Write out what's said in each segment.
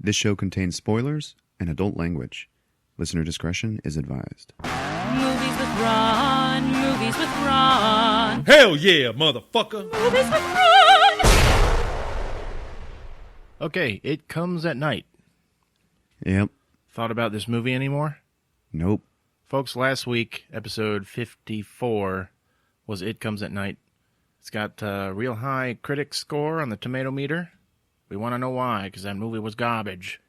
This show contains spoilers and adult language. Listener discretion is advised. Movies with Ron, movies with Ron. Hell yeah, motherfucker. Movies with Ron. Okay, It Comes at Night. Yep. Thought about this movie anymore? Nope. Folks, last week, episode 54 was It Comes at Night. It's got a real high critic score on the tomato meter. We want to know why, because that movie was garbage.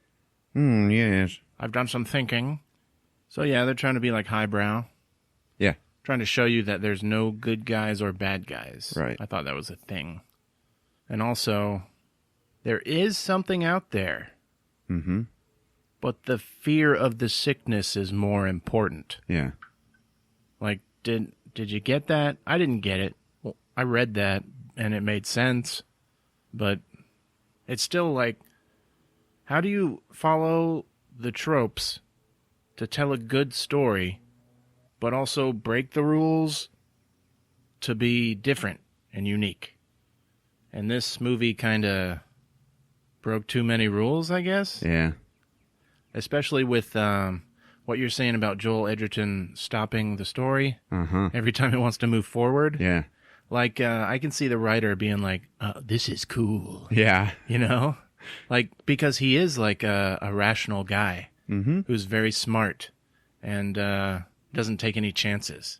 Yes. I've done some thinking. So yeah, they're trying to be like highbrow. Yeah. Trying to show you that there's no good guys or bad guys. Right. I thought that was a thing. And also, there is something out there. Mm-hmm. But the fear of the sickness is more important. Yeah. Like, did you get that? I didn't get it. Well, I read that, and it made sense. But it's still like, how do you follow the tropes to tell a good story, but also break the rules to be different and unique? And this movie kind of broke too many rules, I guess. Yeah. Especially with what you're saying about Joel Edgerton stopping the story every time it wants to move forward. Yeah. Like, I can see the writer being like, this is cool. Yeah. You know? Like, because he is like a rational guy who's very smart and doesn't take any chances.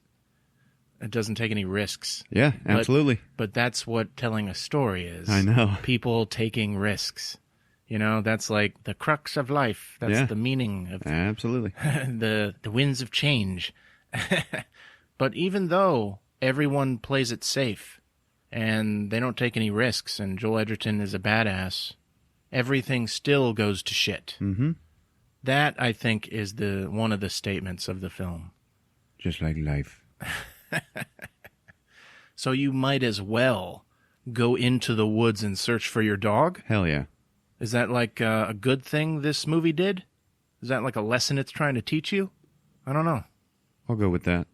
It doesn't take any risks. Yeah, absolutely. But that's what telling a story is. I know. People taking risks. You know, that's like the crux of life. That's the meaning of absolutely the winds of change. But even though everyone plays it safe and they don't take any risks and Joel Edgerton is a badass, everything still goes to shit. Mm-hmm. That, I think, is one of the statements of the film. Just like life. So you might as well go into the woods and search for your dog? Hell yeah. Is that like a good thing this movie did? Is that like a lesson it's trying to teach you? I don't know. I'll go with that.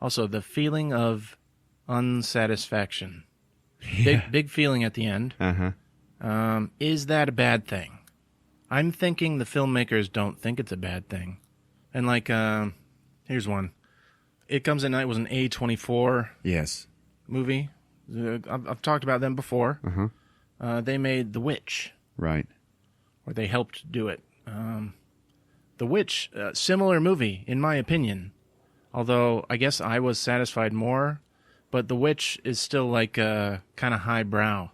Also, the feeling of unsatisfaction. Yeah. Big feeling at the end. Uh-huh. Is that a bad thing? I'm thinking the filmmakers don't think it's a bad thing. And like, here's one. It Comes at Night was an A24 Yes. movie. I've talked about them before. Uh-huh. They made The Witch. Right. Or they helped do it. The Witch, similar movie, in my opinion. Although, I guess I was satisfied more. But The Witch is still like kind of highbrow.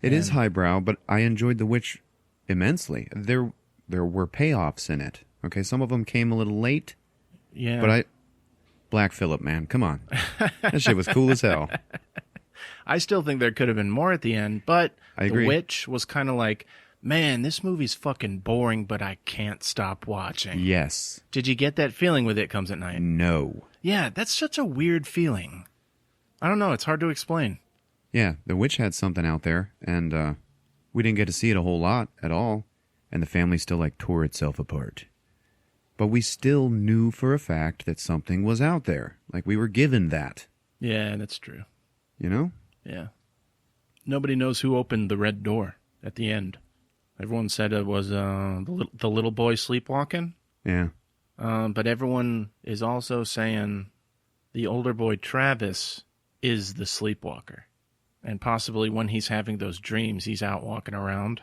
It is highbrow, but I enjoyed The Witch immensely. There were payoffs in it. Okay, some of them came a little late. Yeah. But Black Phillip, man, come on. That shit was cool as hell. I still think there could have been more at the end, but I agree. The Witch was kind of like, man, this movie's fucking boring, but I can't stop watching. Yes. Did you get that feeling with It Comes at Night? No. Yeah, that's such a weird feeling. I don't know, it's hard to explain. Yeah, The Witch had something out there, and we didn't get to see it a whole lot at all, and the family still, like, tore itself apart. But we still knew for a fact that something was out there. Like, we were given that. Yeah, that's true. You know? Yeah. Nobody knows who opened the red door at the end. Everyone said it was the little boy sleepwalking. Yeah. But everyone is also saying the older boy Travis is the sleepwalker. And possibly when he's having those dreams, he's out walking around.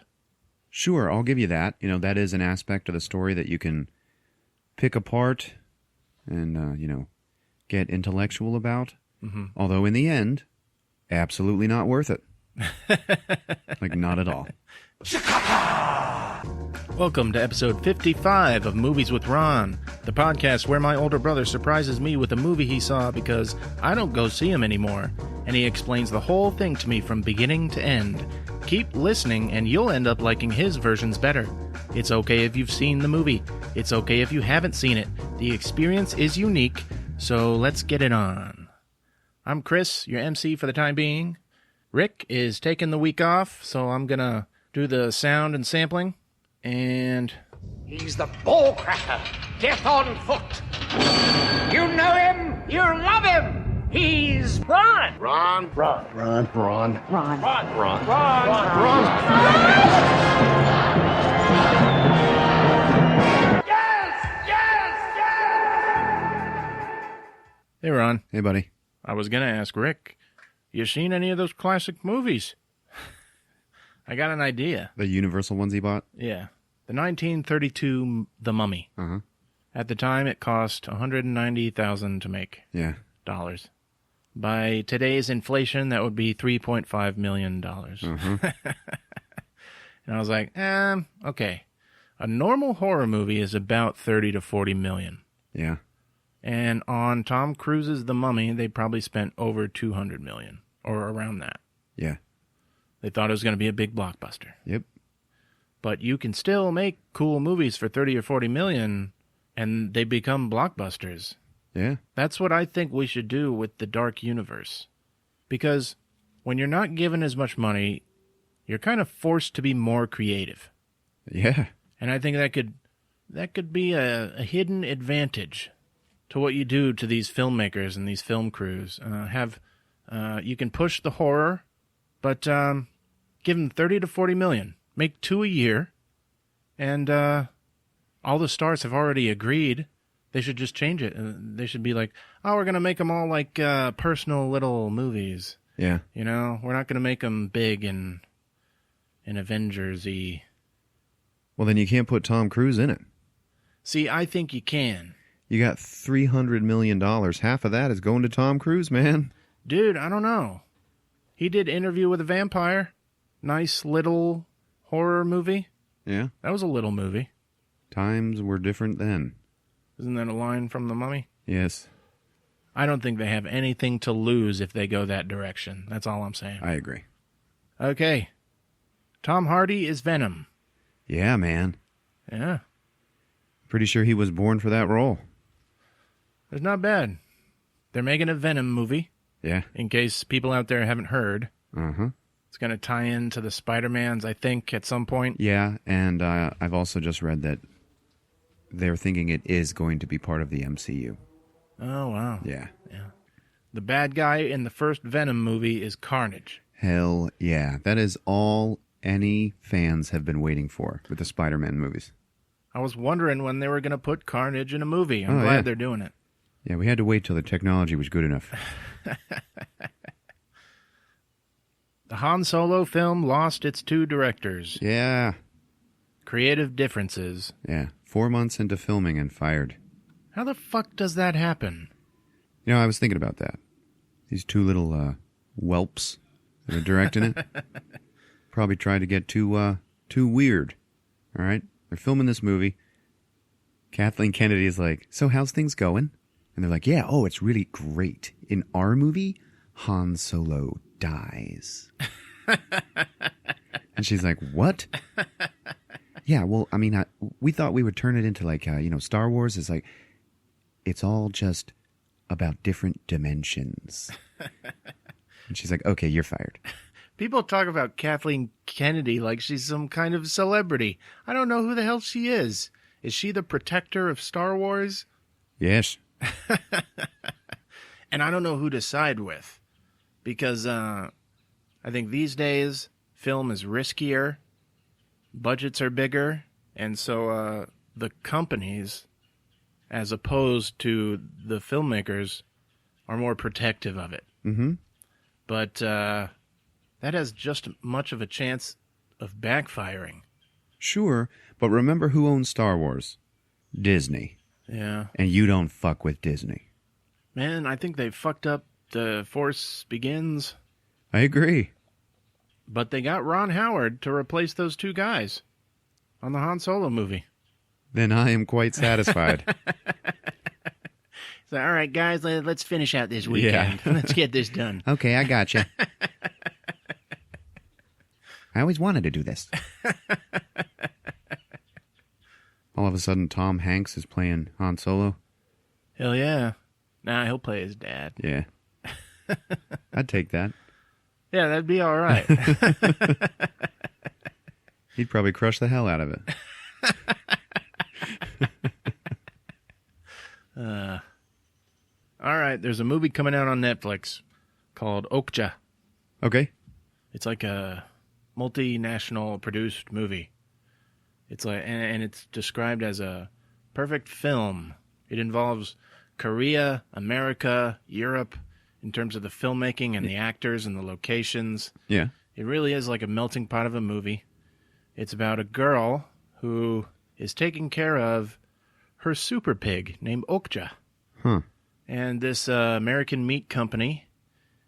Sure, I'll give you that. You know, that is an aspect of the story that you can pick apart and, get intellectual about. Mm-hmm. Although in the end, absolutely not worth it. Like, not at all. Welcome to episode 55 of Movies with Ron, the podcast where my older brother surprises me with a movie he saw because I don't go see him anymore, and he explains the whole thing to me from beginning to end. Keep listening and you'll end up liking his versions better. It's okay if you've seen the movie. It's okay if you haven't seen it. The experience is unique, so let's get it on. I'm Chris, your MC for the time being. Rick is taking the week off, so I'm gonna do the sound and sampling. And he's the ball cracker, death on foot. You know him, you love him. He's Ron. Ron. Hey, Ron. Hey, buddy. I was going to ask Rick, you seen any of those classic movies? I got an idea. The Universal ones he bought? Yeah. The 1932 The Mummy. Uh-huh. At the time, it cost $190,000 to make. Yeah. Dollars. By today's inflation, that would be $3.5 million. Uh-huh. And I was like, okay. A normal horror movie is about 30 to 40 million. Yeah. And on Tom Cruise's The Mummy, they probably spent over 200 million, or around that. Yeah. They thought it was going to be a big blockbuster. Yep. But you can still make cool movies for 30 or 40 million, and they become blockbusters. Yeah. That's what I think we should do with the Dark Universe. Because when you're not given as much money, you're kind of forced to be more creative. Yeah. And I think that could be a hidden advantage to what you do to these filmmakers and these film crews. You can push the horror, but give them 30 to 40 million. Make 2 a year, and all the stars have already agreed. They should just change it. They should be like, oh, we're going to make them all like personal little movies. Yeah. You know, we're not going to make them big and Avengers-y. Well, then you can't put Tom Cruise in it. See, I think you can. You got $300 million. Half of that is going to Tom Cruise, man. Dude, I don't know. He did Interview with a Vampire. Nice little horror movie. Yeah. That was a little movie. Times were different then. Isn't that a line from The Mummy? Yes. I don't think they have anything to lose if they go that direction. That's all I'm saying. I agree. Okay. Tom Hardy is Venom. Yeah, man. Yeah. Pretty sure he was born for that role. It's not bad. They're making a Venom movie. Yeah. In case people out there haven't heard. Uh-huh. It's going to tie into the Spider-Mans, I think, at some point. Yeah, and I've also just read that they're thinking it is going to be part of the MCU. Oh, wow. Yeah. The bad guy in the first Venom movie is Carnage. Hell yeah. That is all any fans have been waiting for with the Spider-Man movies. I was wondering when they were going to put Carnage in a movie. I'm glad they're doing it. Yeah, we had to wait till the technology was good enough. The Han Solo film lost its 2 directors. Yeah. Creative differences. Yeah. 4 months into filming and fired. How the fuck does that happen? You know, I was thinking about that. These 2 little whelps that are directing it probably tried to get too weird. All right? They're filming this movie. Kathleen Kennedy is like, so how's things going? And they're like, yeah, it's really great. In our movie, Han Solo dies. And she's like, what? Yeah, well, I mean, we thought we would turn it into like, Star Wars is like, it's all just about different dimensions. And she's like, okay, you're fired. People talk about Kathleen Kennedy like she's some kind of celebrity. I don't know who the hell she is. Is she the protector of Star Wars? Yes. And I don't know who to side with. Because I think these days, film is riskier, budgets are bigger, and so the companies, as opposed to the filmmakers, are more protective of it. Mm-hmm. But that has just much of a chance of backfiring. Sure, but remember who owns Star Wars? Disney. Yeah. And you don't fuck with Disney. Man, I think they fucked up The Force Begins. I agree. But they got Ron Howard to replace those 2 guys on the Han Solo movie. Then I am quite satisfied. So, all right, guys, let's finish out this weekend. Yeah. Let's get this done. Okay, I gotcha. I always wanted to do this. All of a sudden, Tom Hanks is playing Han Solo. Hell yeah. Nah, he'll play his dad. Yeah. I'd take that. Yeah, that'd be all right. He'd probably crush the hell out of it. All right, there's a movie coming out on Netflix called Okja. Okay. It's like a multinational produced movie. It's like, and it's described as a perfect film. It involves Korea, America, Europe, in terms of the filmmaking and the actors and the locations. Yeah. It really is like a melting pot of a movie. It's about a girl who is taking care of her super pig named Okja. Huh. And this American meat company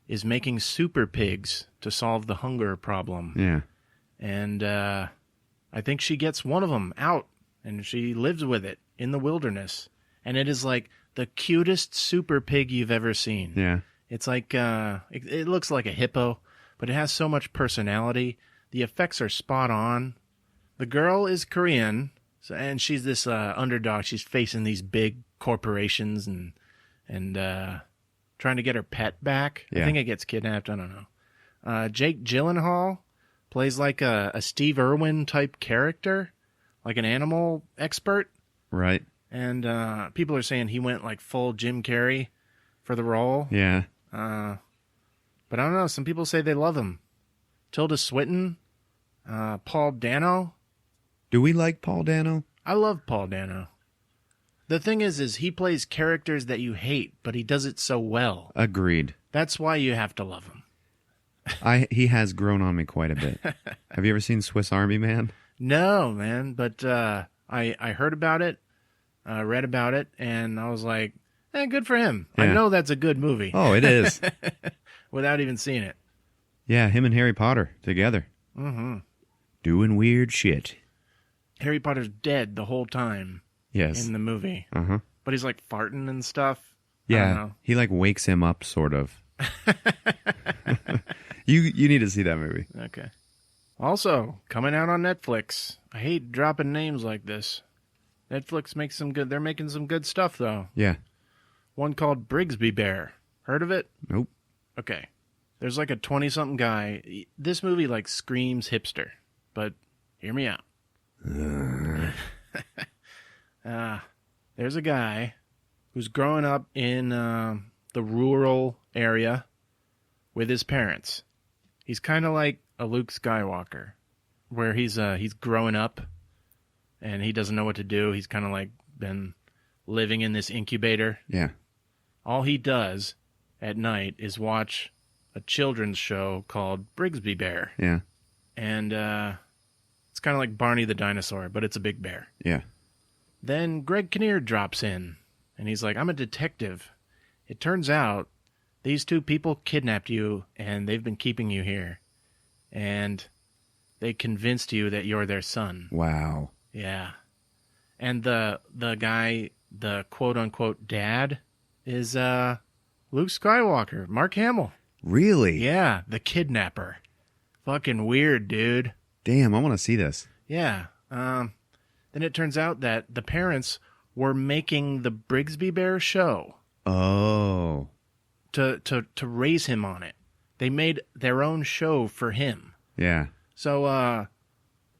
is making super pigs to solve the hunger problem. Yeah. And I think she gets one of them out, and she lives with it in the wilderness. And it is like the cutest super pig you've ever seen. Yeah. It's like, it looks like a hippo, but it has so much personality. The effects are spot on. The girl is Korean, and she's this underdog. She's facing these big corporations and trying to get her pet back. Yeah. I think it gets kidnapped. I don't know. Jake Gyllenhaal plays like a Steve Irwin type character, like an animal expert. Right. And people are saying he went like full Jim Carrey for the role. Yeah. But I don't know. Some people say they love him. Tilda Swinton, Paul Dano. Do we like Paul Dano? I love Paul Dano. The thing is he plays characters that you hate, but he does it so well. Agreed. That's why you have to love him. He has grown on me quite a bit. Have you ever seen Swiss Army Man? No, man. But I heard about it, read about it, and I was like, good for him. Yeah. I know that's a good movie. Oh, it is. Without even seeing it. Yeah, him and Harry Potter together. Mm-hmm. Doing weird shit. Harry Potter's dead the whole time. Yes. In the movie. Uh-huh. But he's like farting and stuff. I don't Yeah, know. he like wakes him up, sort of. You need to see that movie. Okay. Also, coming out on Netflix. I hate dropping names like this. Netflix makes some good... They're making some good stuff, though. Yeah. One called Brigsby Bear. Heard of it? Nope. Okay. There's like a 20-something guy. This movie like screams hipster. But hear me out. There's a guy who's growing up in the rural area with his parents. He's kind of like a Luke Skywalker, where he's growing up and he doesn't know what to do. He's kind of like been living in this incubator. Yeah. All he does at night is watch a children's show called Brigsby Bear. Yeah. And it's kind of like Barney the dinosaur, but it's a big bear. Yeah. Then Greg Kinnear drops in, and he's like, I'm a detective. It turns out these two people kidnapped you, and they've been keeping you here. And they convinced you that you're their son. Wow. Yeah. And the guy, the quote-unquote dad, is Luke Skywalker, Mark Hamill. Really? Yeah, the kidnapper. Fucking weird, dude. Damn, I want to see this. Yeah. Then it turns out that the parents were making the Brigsby Bear show Oh. to raise him on it. They made their own show for him. Yeah. So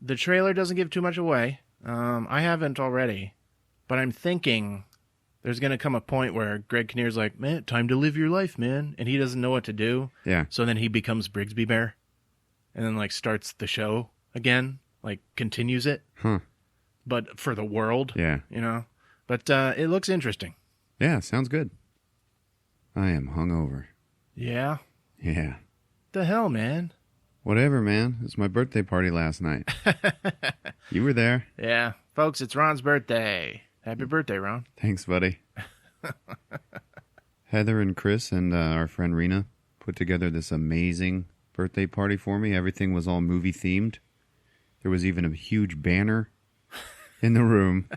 the trailer doesn't give too much away. I haven't already, but I'm thinking there's going to come a point where Greg Kinnear's like, man, time to live your life, man. And he doesn't know what to do. Yeah. So then he becomes Brigsby Bear and then like starts the show again, like continues it. Huh. But for the world, Yeah. you know. But it looks interesting. Yeah, sounds good. I am hungover. Yeah. Yeah. The hell, man. Whatever, man. It was my birthday party last night. You were there. Yeah. Folks, it's Ron's birthday. Happy birthday, Ron. Thanks, buddy. Heather and Chris and our friend Rena put together this amazing birthday party for me. Everything was all movie themed. There was even a huge banner in the room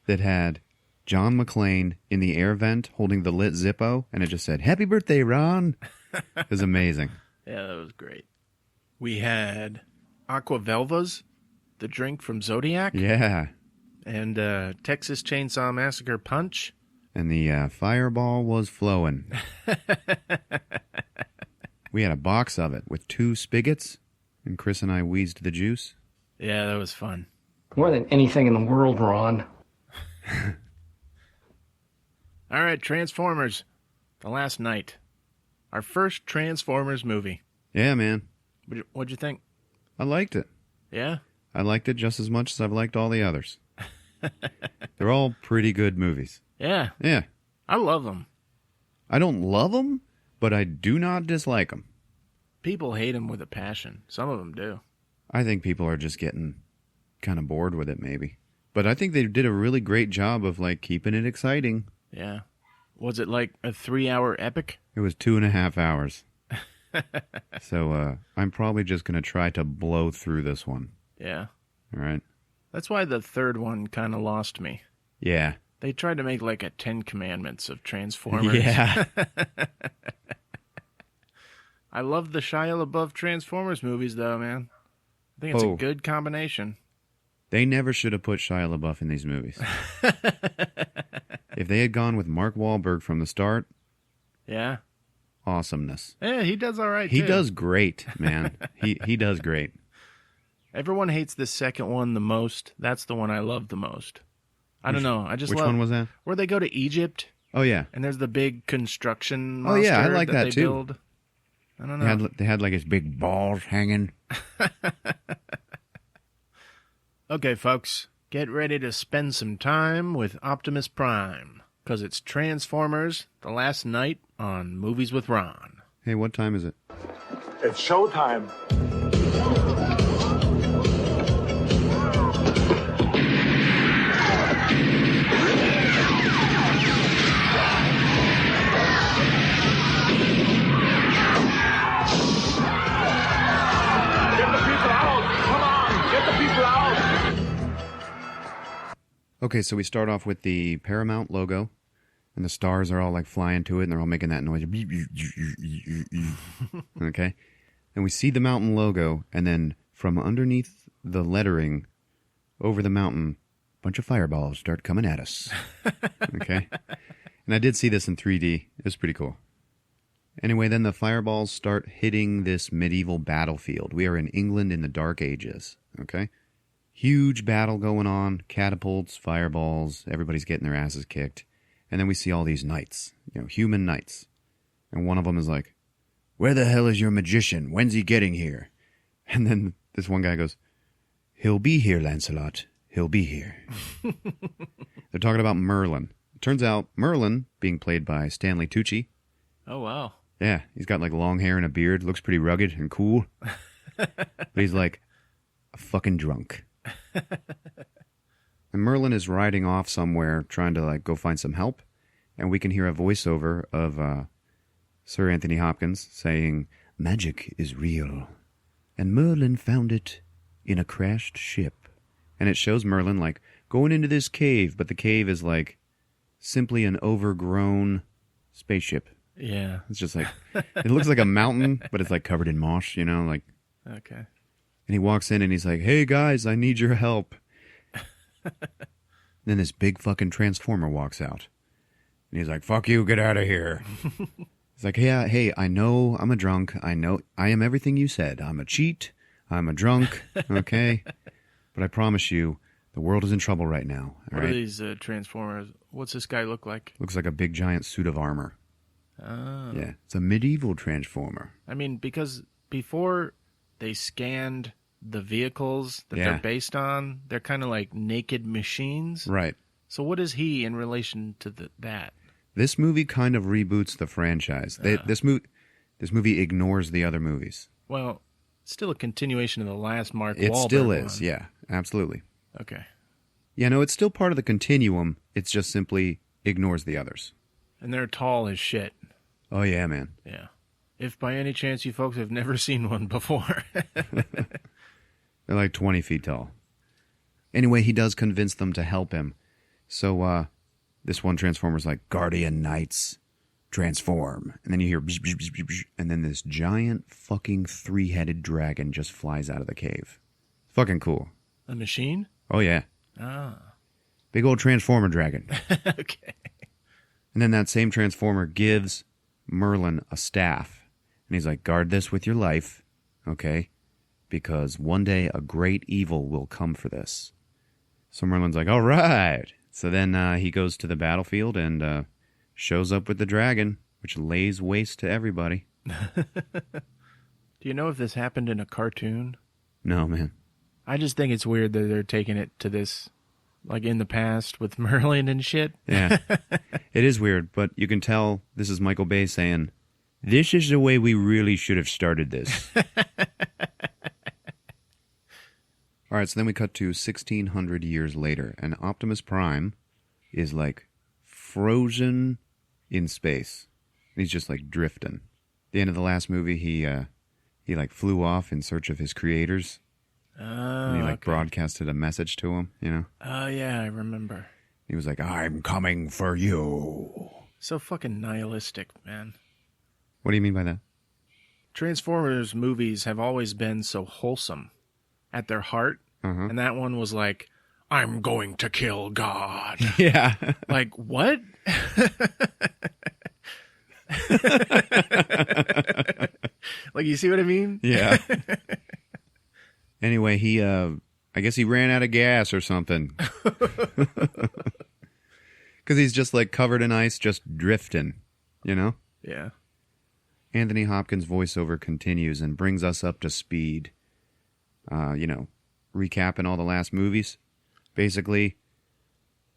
that had John McClane in the air vent holding the lit Zippo, and it just said, "Happy birthday, Ron." It was amazing. Yeah, that was great. We had Aqua Velvas, the drink from Zodiac, Yeah. and Texas Chainsaw Massacre Punch. And the fireball was flowing. We had a box of it with 2 spigots, and Chris and I wheezed the juice. Yeah, that was fun. More than anything in the world, Ron. All right, Transformers. The Last Night. Our first Transformers movie. Yeah, man. What'd you think? I liked it. Yeah? I liked it just as much as I've liked all the others. They're all pretty good movies. Yeah. Yeah. I love them. I don't love them, but I do not dislike them. People hate them with a passion. Some of them do. I think people are just getting kind of bored with it, maybe. But I think they did a really great job of, like, keeping it exciting. Yeah. Was it like a 3-hour epic? It was 2.5 hours. So I'm probably just going to try to blow through this one. Yeah. All right? That's why the third one kind of lost me. Yeah. They tried to make like a 10 Commandments of Transformers. Yeah. I love the Shia LaBeouf Transformers movies, though, man. I think it's a good combination. They never should have put Shia LaBeouf in these movies. If they had gone with Mark Wahlberg from the start, yeah, awesomeness. Yeah, he does all right, He too. does great, man. He does great. Everyone hates the second one the most. That's the one I love the most. I don't know. I just Which love one was that? where they go to Egypt. Oh, yeah. And there's the big construction monster yeah, I like that they too. build. I don't know. They had like his big balls hanging. Okay, folks, get ready to spend some time with Optimus Prime, because it's Transformers: The Last Night on Movies with Ron. Hey, what time is it? It's showtime. Okay, so we start off with the Paramount logo, and the stars are all like flying to it, and they're all making that noise. Okay? And we see the mountain logo, and then from underneath the lettering over the mountain, a bunch of fireballs start coming at us. Okay? And I did see this in 3D. It was pretty cool. Anyway, then the fireballs start hitting this medieval battlefield. We are in England in the Dark Ages. Okay? Huge battle going on, catapults, fireballs, everybody's getting their asses kicked. And then we see all these knights, human knights. And one of them is like, "Where the hell is your magician? When's he getting here?" And then this one guy goes, "He'll be here, Lancelot. He'll be here." They're talking about Merlin. It turns out Merlin, being played by Stanley Tucci. Oh, wow. Yeah, he's got like long hair and a beard, looks pretty rugged and cool. But he's like a fucking drunk. And Merlin is riding off somewhere trying to like go find some help, and we can hear a voiceover of Sir Anthony Hopkins saying, "Magic is real, and Merlin found it in a crashed ship." And it shows Merlin like going into this cave, but the cave is like simply an overgrown spaceship. Yeah. It's just like, it looks like a mountain, but it's like covered in moss, like. Okay. And he walks in and he's like, "Hey guys, I need your help." Then this big fucking transformer walks out. And he's like, "Fuck you, get out of here." He's like, hey, I know I'm a drunk. I know I am everything you said. I'm a cheat. I'm a drunk. Okay? But I promise you, the world is in trouble right now. All What right? are these Transformers? What's this guy look like? Looks like a big giant suit of armor. Oh. Yeah. It's a medieval transformer. I mean, because before they scanned the vehicles that they're based on, they're kind of like naked machines. Right. So what is he in relation to that? This movie kind of reboots the franchise. This movie ignores the other movies. Well, it's still a continuation of the last Mark Wahlberg It still is, one. yeah, absolutely. Okay. Yeah, no, it's still part of the continuum. It's just simply ignores the others. And they're tall as shit. Oh, yeah, man. Yeah. If by any chance you folks have never seen one before. They're like 20 feet tall. Anyway, he does convince them to help him. So, this one Transformer's like, "Guardian Knights, transform." And then you hear, bzz, bzz, bzz, bzz, bzz, and then this giant fucking 3-headed dragon just flies out of the cave. Fucking cool. A machine? Oh, yeah. Ah. Big old Transformer dragon. Okay. And then that same Transformer gives Merlin a staff. And he's like, "Guard this with your life, okay? Because one day a great evil will come for this." So Merlin's like, "All right." So then he goes to the battlefield and shows up with the dragon, which lays waste to everybody. Do you know if this happened in a cartoon? No, man. I just think it's weird that they're taking it to this, like in the past with Merlin and shit. Yeah. It is weird, but you can tell this is Michael Bay saying, this is the way we really should have started this. All right, so then we cut to 1,600 years later, and Optimus Prime is like frozen in space. And he's just like drifting. At the end of the last movie, he like flew off in search of his creators. And he like broadcasted a message to him, you know? Oh, yeah, I remember. He was like, I'm coming for you. So fucking nihilistic, man. What do you mean by that? Transformers movies have always been so wholesome at their heart. Uh-huh. And that one was like, I'm going to kill God. Yeah. Like, what? Like, you see what I mean? Yeah. Anyway, I guess he ran out of gas or something. Because he's just like covered in ice, just drifting, you know? Yeah. Anthony Hopkins' voiceover continues and brings us up to speed. Recapping all the last movies. Basically,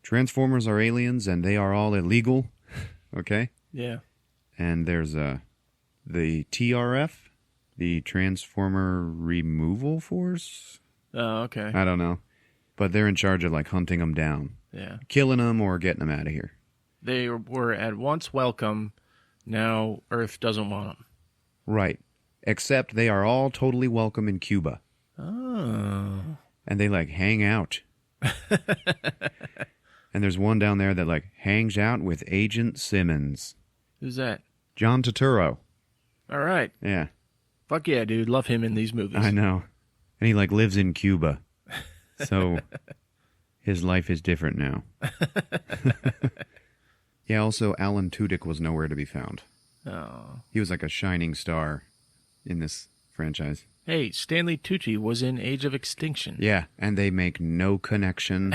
Transformers are aliens and they are all illegal. Okay? Yeah. And there's the TRF, the Transformer Removal Force? Oh, okay. I don't know. But they're in charge of like hunting them down. Yeah. Killing them or getting them out of here. They were at once welcome. Now Earth doesn't want them. Right. Except they are all totally welcome in Cuba. Oh. And they like hang out. And there's one down there that like hangs out with Agent Simmons. Who's that? John Turturro. All right. Yeah. Fuck yeah, dude. Love him in these movies. I know. And he like lives in Cuba. So his life is different now. Yeah, also Alan Tudyk was nowhere to be found. Oh. He was like a shining star in this franchise. Hey, Stanley Tucci was in Age of Extinction. Yeah, and they make no connection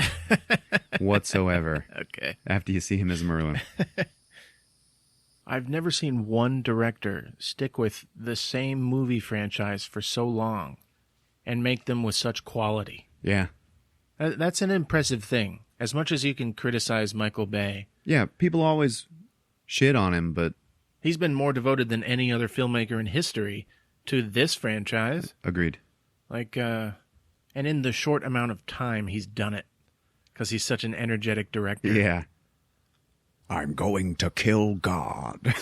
whatsoever. Okay. After you see him as Merlin. I've never seen one director stick with the same movie franchise for so long and make them with such quality. Yeah. That's an impressive thing. As much as you can criticize Michael Bay. Yeah, people always shit on him, but... He's been more devoted than any other filmmaker in history to this franchise. Agreed. Like, and in the short amount of time he's done it. Because he's such an energetic director. Yeah. I'm going to kill God.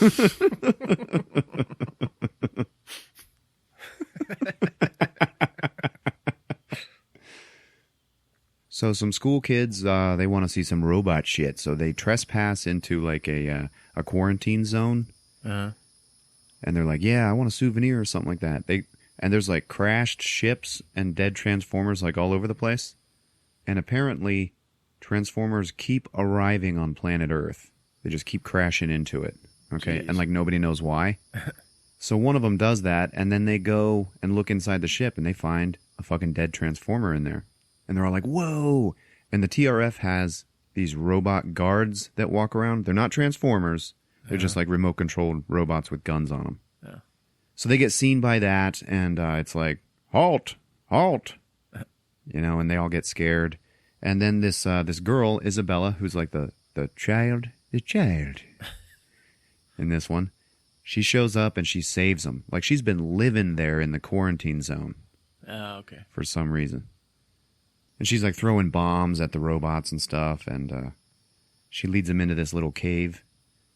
So some school kids, they want to see some robot shit. So they trespass into like a quarantine zone. Uh-huh. And they're like, yeah, I want a souvenir or something like that. And there's like crashed ships and dead Transformers like all over the place. And apparently Transformers keep arriving on planet Earth. They just keep crashing into it. Okay. Jeez. And like nobody knows why. So one of them does that. And then they go and look inside the ship and they find a fucking dead Transformer in there. And they're all like, whoa. And the TRF has these robot guards that walk around. They're not Transformers. They're just like remote-controlled robots with guns on them. Yeah. So they get seen by that, and it's like, halt, halt. And they all get scared. And then this girl, Isabella, who's like the child in this one, she shows up and she saves them. Like she's been living there in the quarantine zone. Oh, okay. For some reason. And she's like throwing bombs at the robots and stuff, and she leads them into this little cave.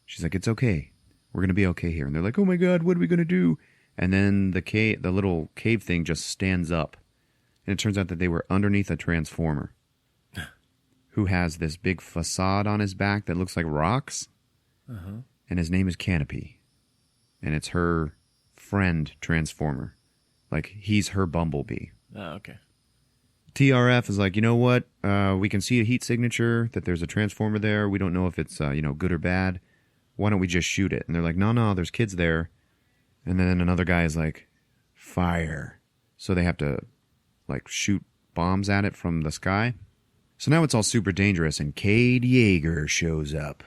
She's like, it's okay. We're going to be okay here. And they're like, oh my God, what are we going to do? And then the little cave thing just stands up. And it turns out that they were underneath a Transformer who has this big facade on his back that looks like rocks. Uh-huh. And his name is Canopy. And it's her friend Transformer. Like, he's her Bumblebee. Oh, okay. TRF is like, you know what? We can see a heat signature that there's a Transformer there. We don't know if it's, good or bad. Why don't we just shoot it? And they're like, no, there's kids there. And then another guy is like, fire. So they have to, like, shoot bombs at it from the sky. So now it's all super dangerous, and Cade Yeager shows up.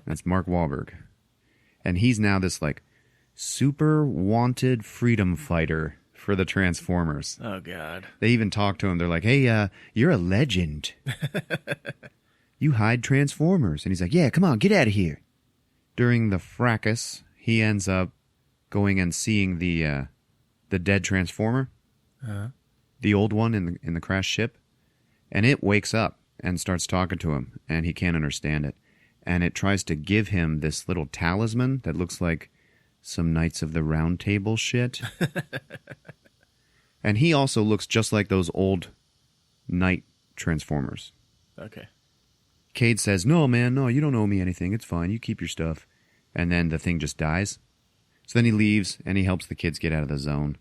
That's Mark Wahlberg. And he's now this, like, super wanted freedom fighter for the Transformers. Oh, God. They even talk to him. They're like, hey, you're a legend. You hide Transformers. And he's like, yeah, come on, get out of here. During the fracas, he ends up going and seeing the dead Transformer, the old one in the crashed ship, and it wakes up and starts talking to him, and he can't understand it. And it tries to give him this little talisman that looks like some Knights of the Round Table shit. And he also looks just like those old Knight Transformers. Okay. Cade says, no, man, no, you don't owe me anything. It's fine. You keep your stuff. And then the thing just dies. So then he leaves, and he helps the kids get out of the zone.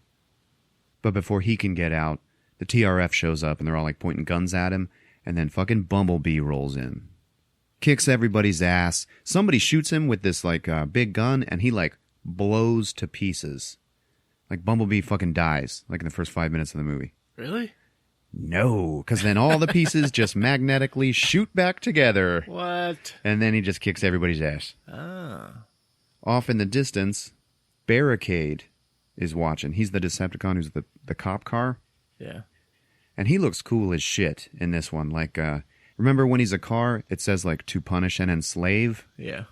But before he can get out, the TRF shows up, and they're all, like, pointing guns at him, and then fucking Bumblebee rolls in. Kicks everybody's ass. Somebody shoots him with this, like, big gun, and he, like, blows to pieces. Like, Bumblebee fucking dies, like, in the first 5 minutes of the movie. Really? No, because then all the pieces just magnetically shoot back together. What? And then he just kicks everybody's ass. Ah. Off in the distance, Barricade is watching. He's the Decepticon who's the cop car. Yeah. And he looks cool as shit in this one. Like, remember when he's a car, it says, like, to punish and enslave? Yeah.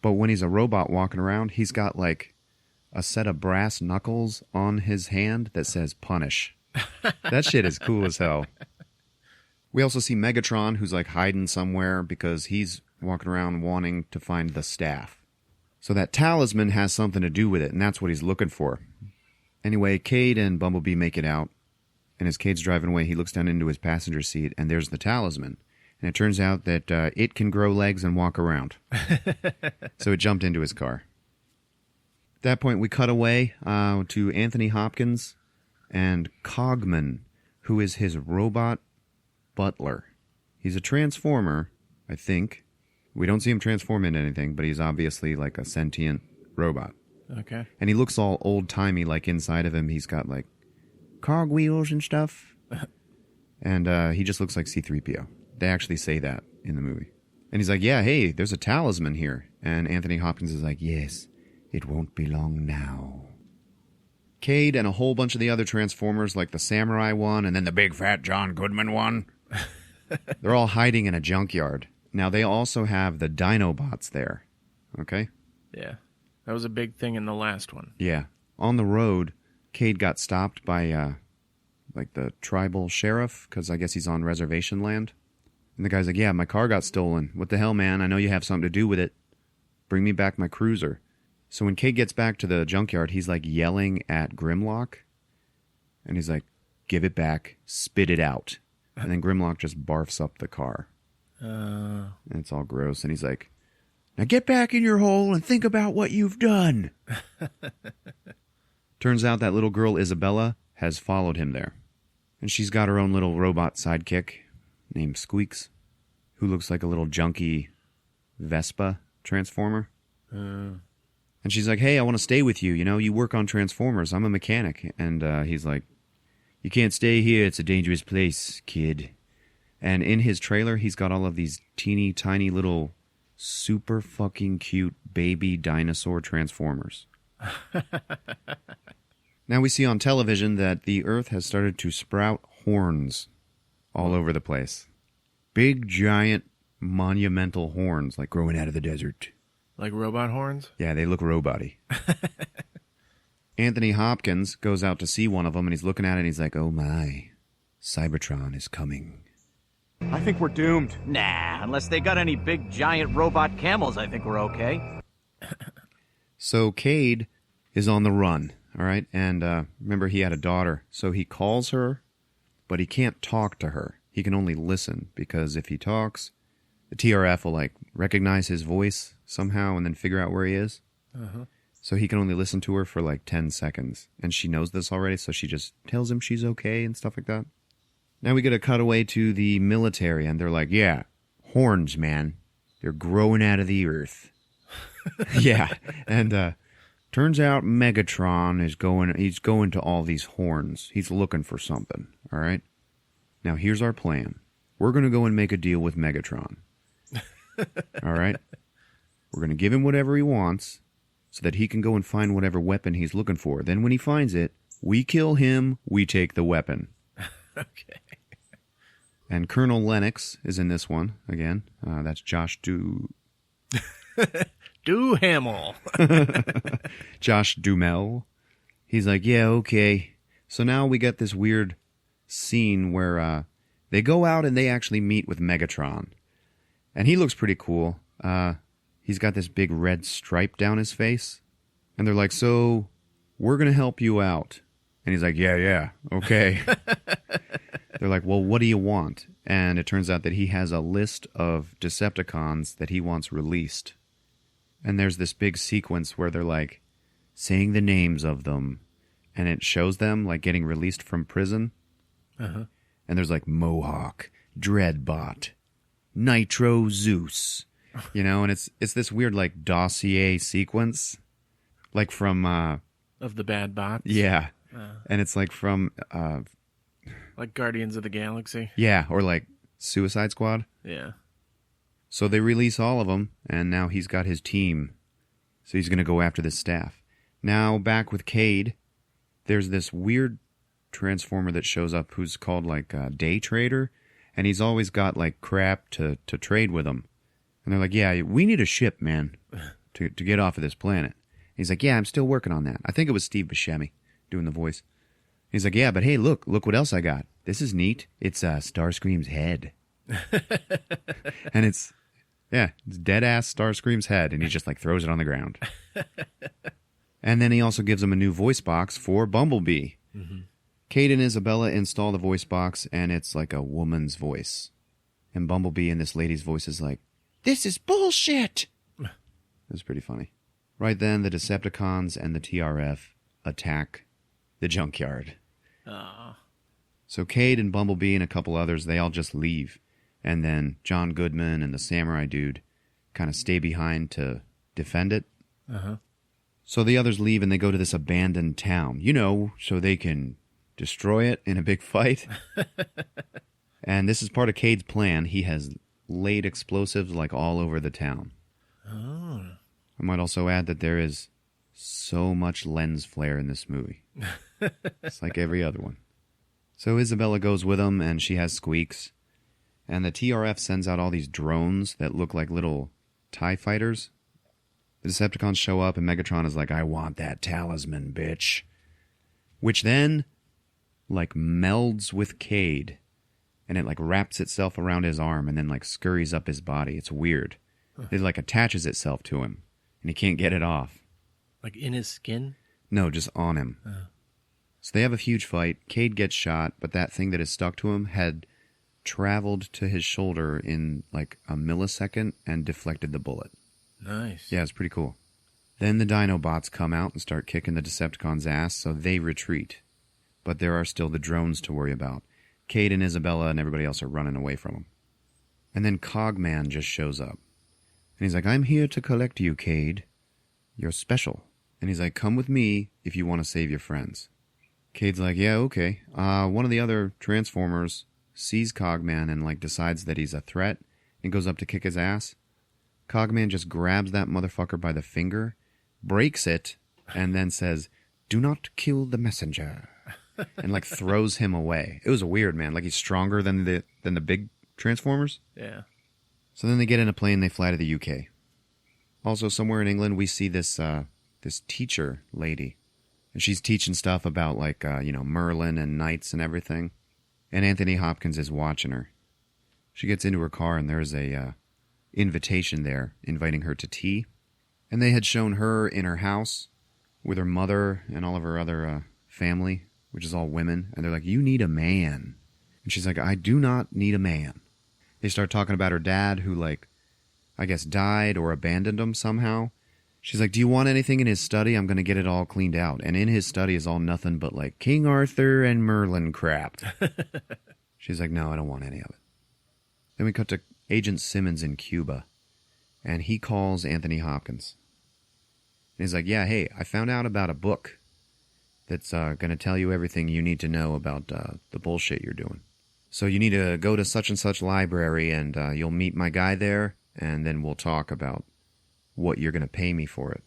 But when he's a robot walking around, he's got, like, a set of brass knuckles on his hand that says punish. That shit is cool as hell. We also see Megatron, who's, like, hiding somewhere because he's walking around wanting to find the staff. So that talisman has something to do with it, and that's what he's looking for. Anyway, Cade and Bumblebee make it out, and as Cade's driving away, he looks down into his passenger seat, and there's the talisman. And it turns out that it can grow legs and walk around. So it jumped into his car. At that point, we cut away to Anthony Hopkins and Cogman, who is his robot butler. He's a transformer, I think. We don't see him transform into anything, but he's obviously like a sentient robot. Okay. And he looks all old-timey, like inside of him he's got like cogwheels and stuff. And he just looks like C-3PO. They actually say that in the movie. And he's like, yeah, hey, there's a talisman here. And Anthony Hopkins is like, yes, it won't be long now. Cade and a whole bunch of the other Transformers, like the Samurai one and then the big fat John Goodman one, they're all hiding in a junkyard. Now, they also have the Dinobots there, okay? Yeah. That was a big thing in the last one. Yeah. On the road, Cade got stopped by, like, the tribal sheriff, because I guess he's on reservation land. And the guy's like, yeah, my car got stolen. What the hell, man? I know you have something to do with it. Bring me back my cruiser. So when Cade gets back to the junkyard, he's, like, yelling at Grimlock. And he's like, give it back, spit it out. And then Grimlock just barfs up the car. And it's all gross. And he's like, now get back in your hole and think about what you've done. Turns out that little girl, Isabella, has followed him there. And she's got her own little robot sidekick named Squeaks, who looks like a little junky Vespa transformer. And she's like, hey, I want to stay with you. You know, you work on Transformers. I'm a mechanic. And he's like, you can't stay here. It's a dangerous place, kid. And in his trailer, he's got all of these teeny tiny little super fucking cute baby dinosaur Transformers. Now we see on television that the Earth has started to sprout horns all over the place. Big, giant, monumental horns, like growing out of the desert. Like robot horns? Yeah, they look robot-y. Anthony Hopkins goes out to see one of them, and he's looking at it, and he's like, oh my, Cybertron is coming. I think we're doomed. Nah, unless they got any big giant robot camels, I think we're okay. So Cade is on the run, all right? And remember, he had a daughter. So he calls her, but he can't talk to her. He can only listen, because if he talks, the TRF will, like, recognize his voice somehow and then figure out where he is. So he can only listen to her for, like, 10 seconds. And she knows this already, so she just tells him she's okay and stuff like that. Now we get a cutaway to the military, and they're like, yeah, horns, man. They're growing out of the earth. Yeah, and turns out Megatron is going to all these horns. He's looking for something, all right? Now, here's our plan. We're going to go and make a deal with Megatron. All right? We're going to give him whatever he wants, so that he can go and find whatever weapon he's looking for. Then when he finds it, we kill him, we take the weapon. Okay. And Colonel Lennox is in this one again. That's Josh Doohamel. Josh Duhamel. He's like, yeah, okay. So now we get this weird scene where they go out and they actually meet with Megatron. And he looks pretty cool. He's got this big red stripe down his face. And they're like, so we're going to help you out. And he's like, yeah, okay. They're like, well, what do you want? And it turns out that he has a list of Decepticons that he wants released. And there's this big sequence where they're like saying the names of them. And it shows them like getting released from prison. Uh-huh. And there's like Mohawk, Dreadbot, Nitro Zeus. You know, and it's this weird like dossier sequence. Like from... of the bad bots? Yeah. And it's like from... like Guardians of the Galaxy? Yeah, or like Suicide Squad. Yeah. So they release all of them, and now he's got his team. So he's going to go after this staff. Now, back with Cade, there's this weird Transformer that shows up who's called like a Day Trader, and he's always got like crap to trade with him. And they're like, yeah, we need a ship, man, to get off of this planet. He's like, yeah, I'm still working on that. I think it was Steve Buscemi doing the voice. He's like, yeah, but hey, look what else I got. This is neat. It's Starscream's head. And it's dead-ass Starscream's head, and he just like throws it on the ground. And then he also gives him a new voice box for Bumblebee. Mm-hmm. Cade and Isabella install the voice box, and it's like a woman's voice. And Bumblebee in this lady's voice is like, this is bullshit! It's pretty funny. Right then, the Decepticons and the TRF attack the junkyard. So Cade and Bumblebee and a couple others, they all just leave. And then John Goodman and the samurai dude kind of stay behind to defend it. Uh-huh. So the others leave and they go to this abandoned town, you know, so they can destroy it in a big fight. And this is part of Cade's plan. He has laid explosives like all over the town. Oh. I might also add that there is so much lens flare in this movie. It's like every other one. So Isabella goes with him, and she has Squeaks. And the TRF sends out all these drones that look like little TIE fighters. The Decepticons show up, and Megatron is like, I want that talisman, bitch. Which then, like, melds with Cade. And it, like, wraps itself around his arm and then, like, scurries up his body. It's weird. It, like, attaches itself to him. And he can't get it off. Like in his skin? No, just on him. So they have a huge fight. Cade gets shot, but that thing that is stuck to him had traveled to his shoulder in like a millisecond and deflected the bullet. Nice. Yeah, it's pretty cool. Then the Dinobots come out and start kicking the Decepticons' ass, so they retreat. But there are still the drones to worry about. Cade and Isabella and everybody else are running away from them. And then Cogman just shows up. And he's like, I'm here to collect you, Cade. You're special. And he's like, come with me if you want to save your friends. Cade's like, yeah, okay. One of the other Transformers sees Cogman and like decides that he's a threat and goes up to kick his ass. Cogman just grabs that motherfucker by the finger, breaks it, and then says, do not kill the messenger. And like throws him away. It was weird, man. Like he's stronger than the big Transformers. Yeah. So then they get in a plane, they fly to the UK. Also, somewhere in England, we see this teacher lady. And she's teaching stuff about, like, Merlin and knights and everything. And Anthony Hopkins is watching her. She gets into her car, and there's a invitation there inviting her to tea. And they had shown her in her house with her mother and all of her other family, which is all women. And they're like, you need a man. And she's like, I do not need a man. They start talking about her dad who, like, I guess died or abandoned him somehow. She's like, do you want anything in his study? I'm going to get it all cleaned out. And in his study is all nothing but, like, King Arthur and Merlin crap. She's like, no, I don't want any of it. Then we cut to Agent Simmons in Cuba. And he calls Anthony Hopkins. And he's like, yeah, hey, I found out about a book that's going to tell you everything you need to know about the bullshit you're doing. So you need to go to such and such library, and you'll meet my guy there, and then we'll talk about what you're going to pay me for it.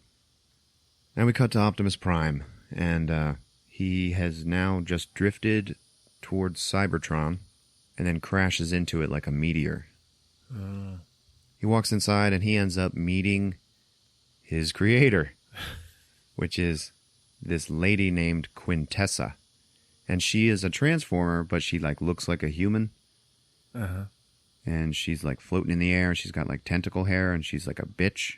Now we cut to Optimus Prime, and he has now just drifted towards Cybertron and then crashes into it like a meteor. He walks inside and he ends up meeting his creator, which is this lady named Quintessa. And she is a transformer, but she like looks like a human. Uh-huh. And she's like floating in the air. She's got like tentacle hair and she's like a bitch.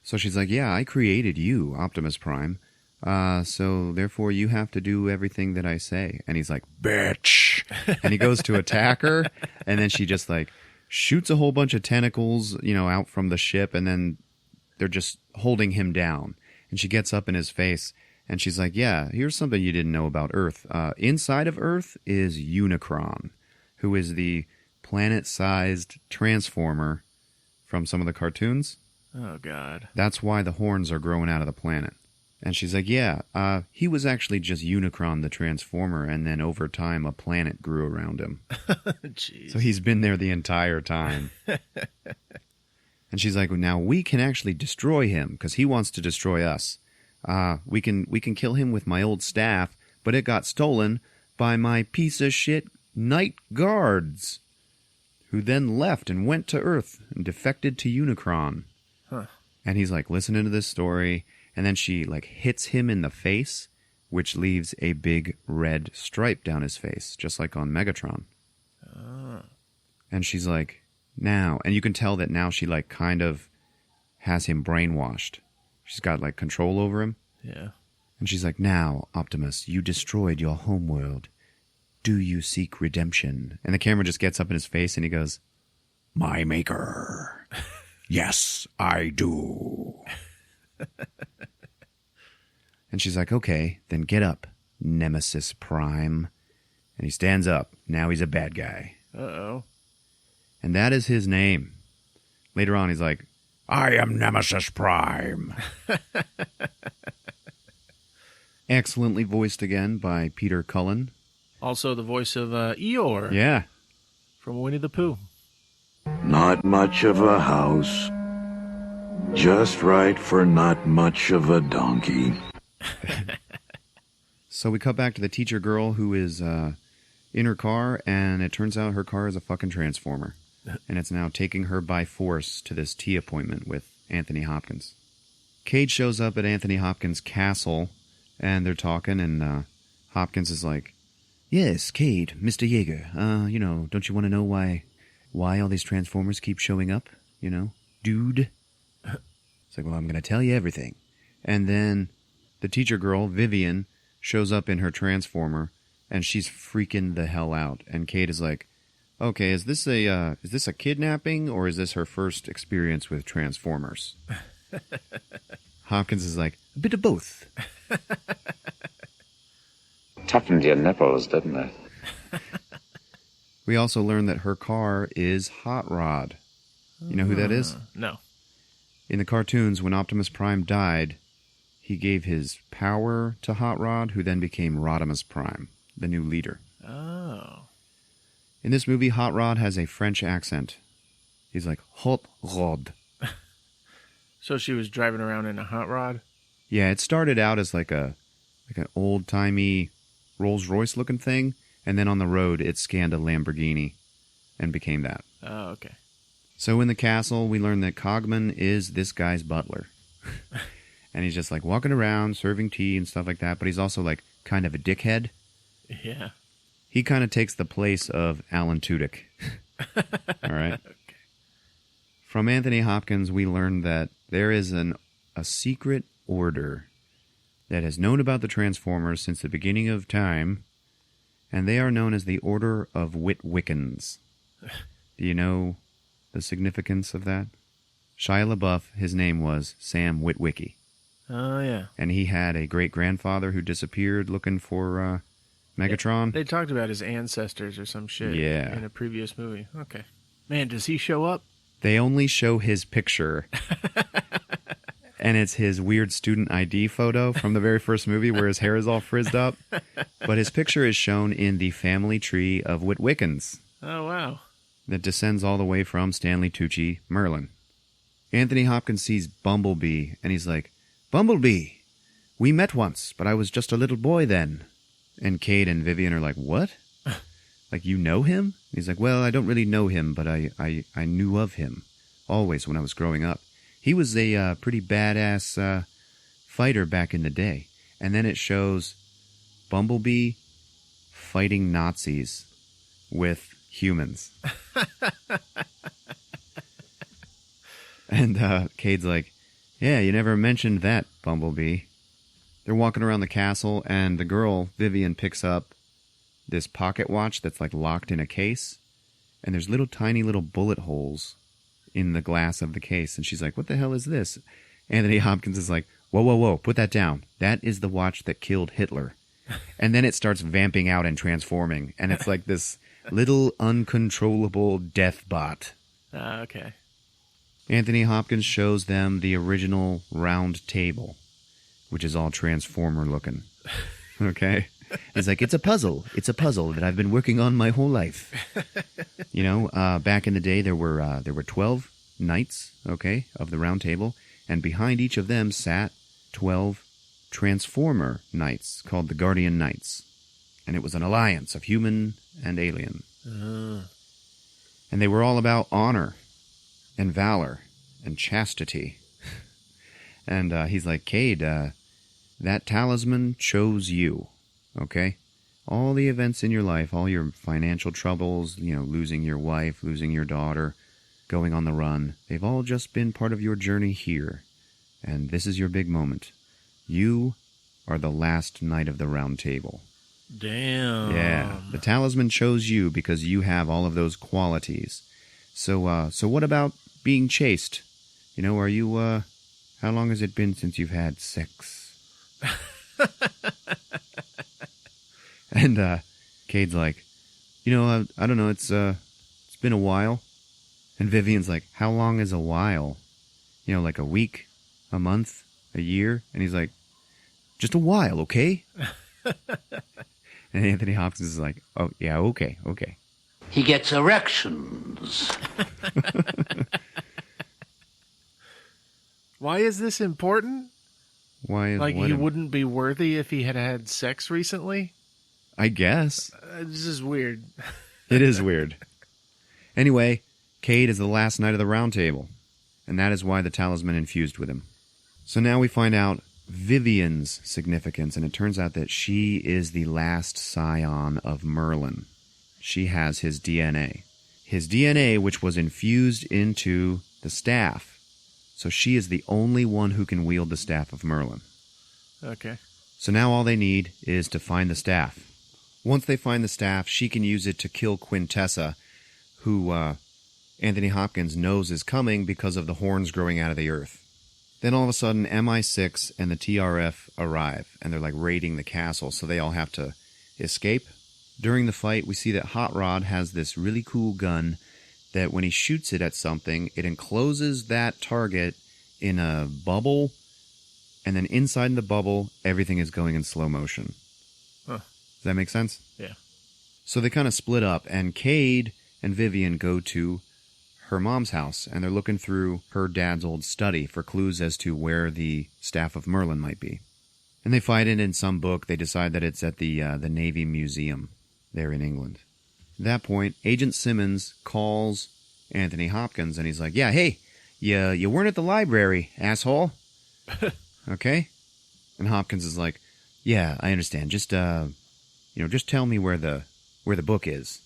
So she's like, yeah, I created you, Optimus Prime. So therefore you have to do everything that I say. And he's like, bitch. And he goes to attack her. And then she just like shoots a whole bunch of tentacles, out from the ship. And then they're just holding him down. And she gets up in his face. And she's like, yeah, here's something you didn't know about Earth. Inside of Earth is Unicron, who is the planet-sized transformer from some of the cartoons. Oh, God. That's why the horns are growing out of the planet. And she's like, yeah, he was actually just Unicron the Transformer, and then over time a planet grew around him. Jeez. So he's been there the entire time. And she's like, now we can actually destroy him, because he wants to destroy us. We can kill him with my old staff, but it got stolen by my piece of shit night guards, who then left and went to Earth and defected to Unicron. Huh. And he's like listening to this story, and then she like hits him in the face, which leaves a big red stripe down his face, just like on Megatron. Oh. And she's like, now, and you can tell that now she like kind of has him brainwashed. She's got like control over him. Yeah. And she's like, now, Optimus, you destroyed your homeworld. Do you seek redemption? And the camera just gets up in his face and he goes, my maker. Yes, I do. And she's like, okay, then get up, Nemesis Prime. And he stands up. Now he's a bad guy. Uh-oh. And that is his name. Later on, he's like, I am Nemesis Prime. Excellently voiced again by Peter Cullen. Also the voice of Eeyore. Yeah. From Winnie the Pooh. Not much of a house. Just right for not much of a donkey. So we cut back to the teacher girl who is in her car, and it turns out her car is a fucking transformer. And it's now taking her by force to this tea appointment with Anthony Hopkins. Cade shows up at Anthony Hopkins' castle, and they're talking, and Hopkins is like, yes, Cade, Mr. Yeager, don't you want to know why all these Transformers keep showing up? Dude? It's like, well, I'm going to tell you everything. And then the teacher girl, Vivian, shows up in her Transformer, and she's freaking the hell out. And Cade is like, okay, is this a kidnapping, or is this her first experience with Transformers? Hopkins is like, a bit of both. Toughened your nipples, didn't it? We also learned that her car is Hot Rod. You know who that is? No. In the cartoons, when Optimus Prime died, he gave his power to Hot Rod, who then became Rodimus Prime, the new leader. Oh. In this movie, Hot Rod has a French accent. He's like, Hot Rod. So she was driving around in a hot rod? Yeah, it started out as like an old-timey Rolls-Royce looking thing, and then on the road it scanned a Lamborghini and became that. Oh, okay. So in the castle, we learn that Cogman is this guy's butler. And he's just like walking around, serving tea and stuff like that, but he's also like kind of a dickhead. Yeah. He kind of takes the place of Alan Tudyk. All right? Okay. From Anthony Hopkins, we learned that there is a secret order that has known about the Transformers since the beginning of time, and they are known as the Order of Witwickens. Do you know the significance of that? Shia LaBeouf, his name was Sam Witwicky. Oh, yeah. And he had a great-grandfather who disappeared looking for Megatron. They talked about his ancestors or some shit in a previous movie. Okay. Man, does he show up? They only show his picture. And it's his weird student ID photo from the very first movie where his hair is all frizzed up. But his picture is shown in the family tree of Witwickens. Oh, wow. That descends all the way from Stanley Tucci Merlin. Anthony Hopkins sees Bumblebee, and he's like, Bumblebee, we met once, but I was just a little boy then. And Cade and Vivian are like, what? Like, you know him? And he's like, well, I don't really know him, but I knew of him, always when I was growing up. He was a pretty badass fighter back in the day. And then it shows Bumblebee fighting Nazis with humans. And Cade's like, yeah, you never mentioned that, Bumblebee. They're walking around the castle, and the girl, Vivian, picks up this pocket watch that's like locked in a case, and there's tiny little bullet holes in the glass of the case. And she's like, what the hell is this? Anthony Hopkins is like, whoa, put that down. That is the watch that killed Hitler. And then it starts vamping out and transforming, and it's like this little uncontrollable death bot. Okay. Anthony Hopkins shows them the original round table, which is all Transformer looking. Okay? He's like, it's a puzzle. It's a puzzle that I've been working on my whole life. You know, back in the day, there were 12 knights, okay, of the round table, and behind each of them sat 12 Transformer knights called the Guardian Knights. And it was an alliance of human and alien. And they were all about honor and valor and chastity. And he's like, Cade, that talisman chose you, okay? All the events in your life, all your financial troubles, you know, losing your wife, losing your daughter, going on the run, they've all just been part of your journey here. And this is your big moment. You are the last knight of the round table. Damn. Yeah, the talisman chose you because you have all of those qualities. So what about being chaste? You know, are you, how long has it been since you've had sex? And Cade's like, you know, I don't know, it's been a while. And Vivian's like, how long is a while? You know, like a week, a month, a year? And he's like, just a while, okay? And Anthony Hopkins is like, oh, yeah, okay. He gets erections. Why is this important? Why is like he wouldn't be worthy if he had had sex recently? I guess. This is weird. It is weird. Anyway, Cade is the last knight of the round table, and that is why the talisman infused with him. So now we find out Vivian's significance, and it turns out that she is the last scion of Merlin. She has his DNA. His DNA, which was infused into the staff. So she is the only one who can wield the staff of Merlin. Okay. So now all they need is to find the staff. Once they find the staff, she can use it to kill Quintessa, who Anthony Hopkins knows is coming because of the horns growing out of the earth. Then all of a sudden, MI6 and the TRF arrive, and they're like raiding the castle, so they all have to escape. During the fight, we see that Hot Rod has this really cool gun that when he shoots it at something, it encloses that target in a bubble, and then inside the bubble, everything is going in slow motion. Huh. Does that make sense? Yeah. So they kind of split up, and Cade and Vivian go to her mom's house, and they're looking through her dad's old study for clues as to where the Staff of Merlin might be. And they find it in some book. They decide that it's at the Navy Museum there in England. At that point, Agent Simmons calls Anthony Hopkins, and he's like, yeah, hey, you weren't at the library, asshole. Okay? And Hopkins is like, yeah, I understand. Just just tell me where the book is.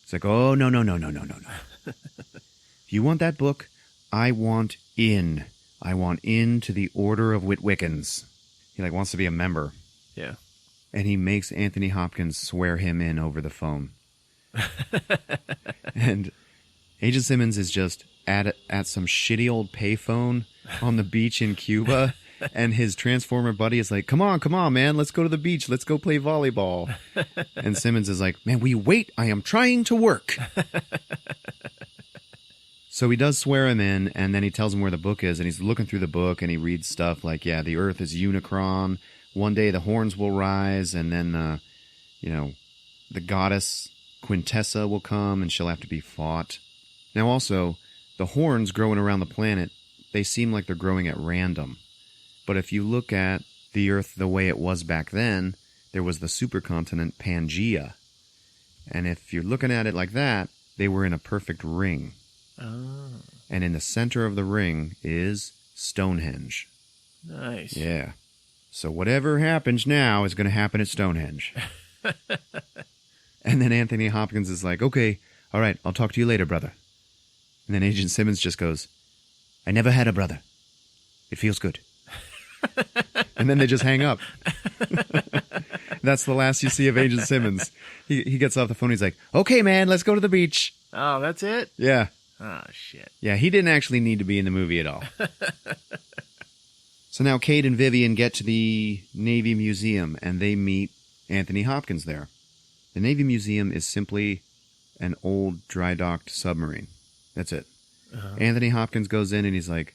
It's like, oh, no. If you want that book, I want in. I want in to the Order of Witwickens. He wants to be a member. Yeah. And he makes Anthony Hopkins swear him in over the phone. And Agent Simmons is just at some shitty old payphone on the beach in Cuba. And his Transformer buddy is like, come on, man, let's go to the beach. Let's go play volleyball. And Simmons is like, man, will you wait? I am trying to work. So he does swear him in, and then he tells him where the book is, and he's looking through the book, and he reads stuff like, yeah, the Earth is Unicron. One day the horns will rise, and then, the goddess Quintessa will come, and she'll have to be fought. Now also, the horns growing around the planet they seem like they're growing at random. But if you look at the Earth the way it was back then, there was the supercontinent Pangaea. And if you're looking at it like that, they were in a perfect ring. Oh. And in the center of the ring is Stonehenge. Nice. Yeah. So whatever happens now is going to happen at Stonehenge. And then Anthony Hopkins is like, okay, all right, I'll talk to you later, brother. And then Agent Simmons just goes, I never had a brother. It feels good. And then they just hang up. That's the last you see of Agent Simmons. He gets off the phone. He's like, okay, man, let's go to the beach. Oh, that's it? Yeah. Oh, shit. Yeah, he didn't actually need to be in the movie at all. So now Cade and Vivian get to the Navy Museum, and they meet Anthony Hopkins there. The Navy Museum is simply an old dry-docked submarine. That's it. Uh-huh. Anthony Hopkins goes in, and he's like,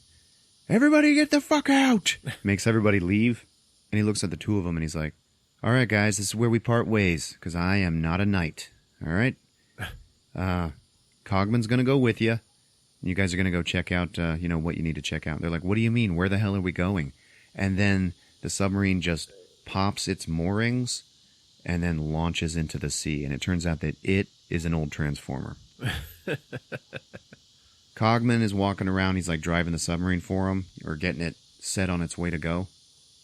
everybody get the fuck out! Makes everybody leave, and he looks at the two of them, and he's like, all right, guys, this is where we part ways, because I am not a knight, all right? Cogman's going to go with you. You guys are going to go check out, what you need to check out. They're like, what do you mean? Where the hell are we going? And then the submarine just pops its moorings and then launches into the sea. And it turns out that it is an old transformer. Cogman is walking around. He's like driving the submarine for him or getting it set on its way to go.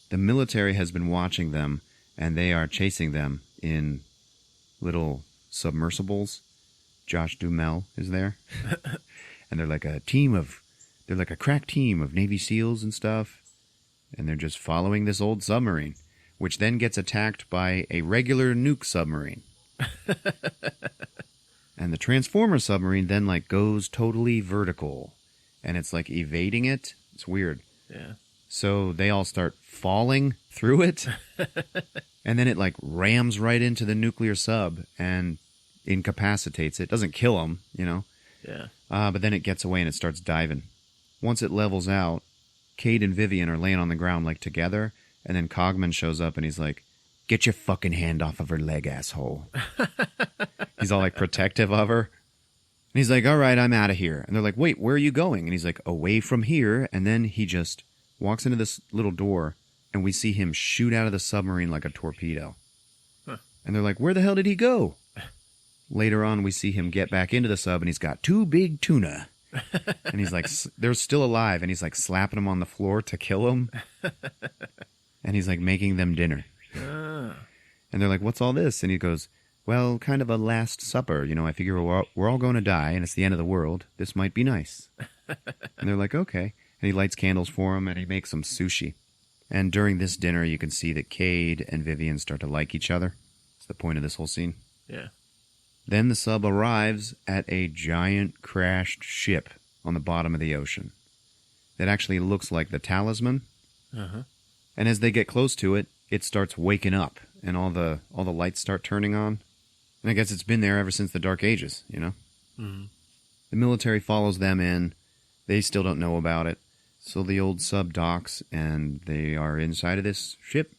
The military has been watching them, and they are chasing them in little submersibles. Josh Duhamel is there. And they're like a crack team of Navy SEALs and stuff. And they're just following this old submarine, which then gets attacked by a regular nuke submarine. And the Transformer submarine then like goes totally vertical. And it's like evading it. It's weird. Yeah. So they all start falling through it. And then it like rams right into the nuclear sub and incapacitates it. Doesn't kill them, Yeah. But then it gets away and it starts diving. Once it levels out, Cade and Vivian are laying on the ground like together, and then Cogman shows up and he's like, get your fucking hand off of her leg, asshole. He's all like protective of her. And he's like, all right, I'm out of here. And they're like, wait, where are you going? And he's like, away from here. And then he just walks into this little door, and we see him shoot out of the submarine like a torpedo. Huh. And they're like, where the hell did he go? Later on, we see him get back into the sub, and he's got 2 big tuna. And he's like, they're still alive, and he's like slapping them on the floor to kill them. And he's like making them dinner. And they're like, what's all this? And he goes, well, kind of a last supper. I figure we're all going to die, and it's the end of the world. This might be nice. And they're like, okay. And he lights candles for them, and he makes some sushi. And during this dinner, you can see that Cade and Vivian start to like each other. It's the point of this whole scene. Yeah. Then the sub arrives at a giant crashed ship on the bottom of the ocean that actually looks like the Talisman. Uh-huh. And as they get close to it, it starts waking up, and all the lights start turning on. And I guess it's been there ever since the Dark Ages, Mm-hmm. The military follows them in. They still don't know about it. So the old sub docks, and they are inside of this ship.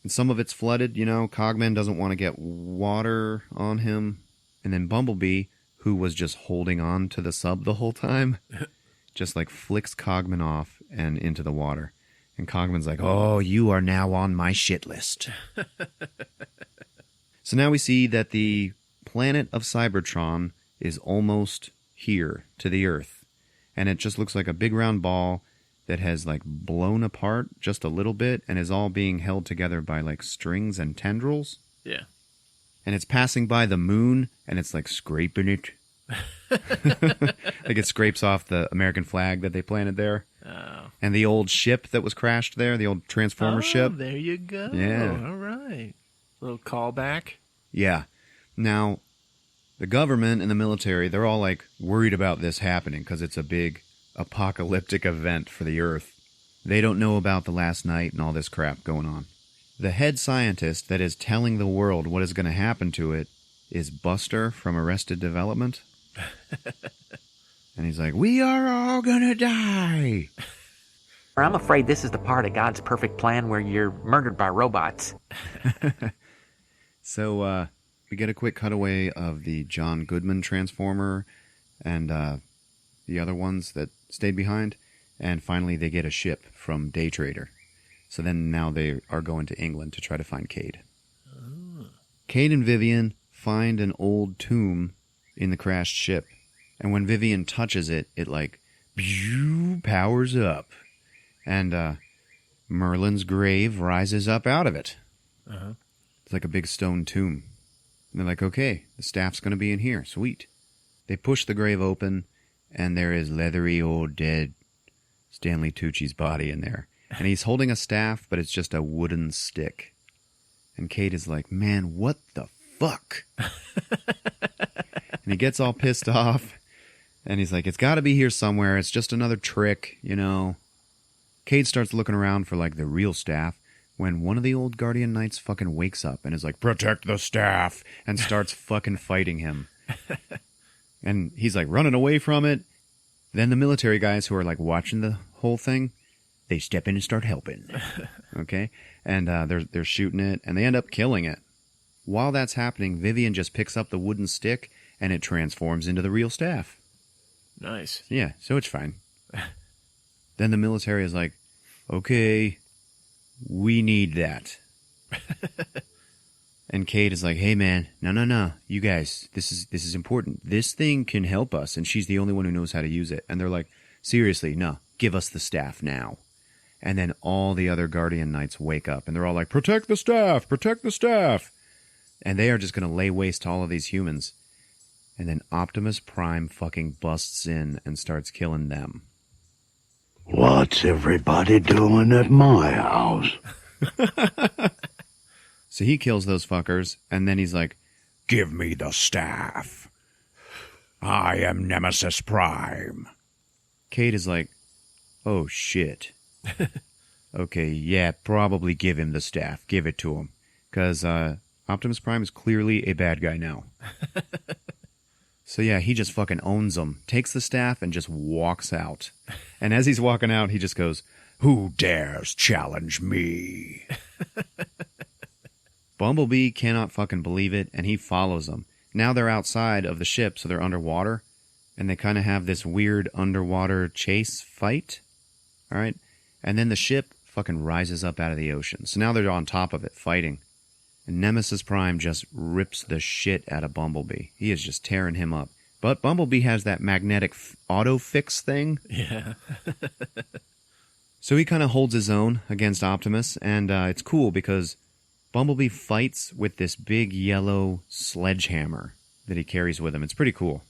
And some of it's flooded, Cogman doesn't want to get water on him. And then Bumblebee, who was just holding on to the sub the whole time, just like flicks Cogman off and into the water. And Cogman's like, oh, you are now on my shit list. So now we see that the planet of Cybertron is almost here to the Earth. And it just looks like a big round ball that has like blown apart just a little bit and is all being held together by like strings and tendrils. Yeah. And it's passing by the moon, and it's like scraping it. Like it scrapes off the American flag that they planted there. Oh. And the old ship that was crashed there, the old Transformer ship. There you go. Yeah. All right. Little callback. Yeah. Now, the government and the military, they're all like worried about this happening because it's a big apocalyptic event for the Earth. They don't know about the last night and all this crap going on. The head scientist that is telling the world what is going to happen to it is Buster from Arrested Development. And he's like, we are all going to die. I'm afraid this is the part of God's perfect plan where you're murdered by robots. So we get a quick cutaway of the John Goodman Transformer and the other ones that stayed behind. And finally they get a ship from Day Trader. So then now they are going to England to try to find Cade. Oh. Cade and Vivian find an old tomb in the crashed ship. And when Vivian touches it, it like powers up. And Merlin's grave rises up out of it. Uh-huh. It's like a big stone tomb. And they're like, okay, the staff's going to be in here. Sweet. They push the grave open, and there is leathery old dead Stanley Tucci's body in there. And he's holding a staff, but it's just a wooden stick. And Cade is like, man, what the fuck? And he gets all pissed off. And he's like, it's got to be here somewhere. It's just another trick, you know. Cade starts looking around for, like, the real staff when one of the old Guardian Knights fucking wakes up and is like, protect the staff, and starts fucking fighting him. And he's, like, running away from it. Then the military guys who are, like, watching the whole thing, they step in and start helping. Okay? And they're shooting it, and they end up killing it. While that's happening, Vivian just picks up the wooden stick, and it transforms into the real staff. Nice. Yeah, so it's fine. Then the military is like, okay, we need that. And Cade is like, hey man, no, you guys, this is important. This thing can help us, and she's the only one who knows how to use it. And they're like, seriously, no, give us the staff now. And then all the other Guardian Knights wake up, and they're all like, protect the staff, protect the staff. And they are just going to lay waste to all of these humans. And then Optimus Prime fucking busts in and starts killing them. What's everybody doing at my house? So he kills those fuckers, and then he's like, give me the staff. I am Nemesis Prime. Cade is like, oh shit. Okay, yeah, probably give him the staff. Give it to him. Because Optimus Prime is clearly a bad guy now. So yeah, he just fucking owns them, takes the staff, and just walks out. And as he's walking out, he just goes, who dares challenge me? Bumblebee cannot fucking believe it, and he follows them. Now they're outside of the ship, so they're underwater, and they kind of have this weird underwater chase fight. All right? And then the ship fucking rises up out of the ocean. So now they're on top of it, fighting. And Nemesis Prime just rips the shit out of Bumblebee. He is just tearing him up. But Bumblebee has that magnetic auto-fix thing. Yeah. So he kind of holds his own against Optimus, and it's cool because Bumblebee fights with this big yellow sledgehammer that he carries with him. It's pretty cool.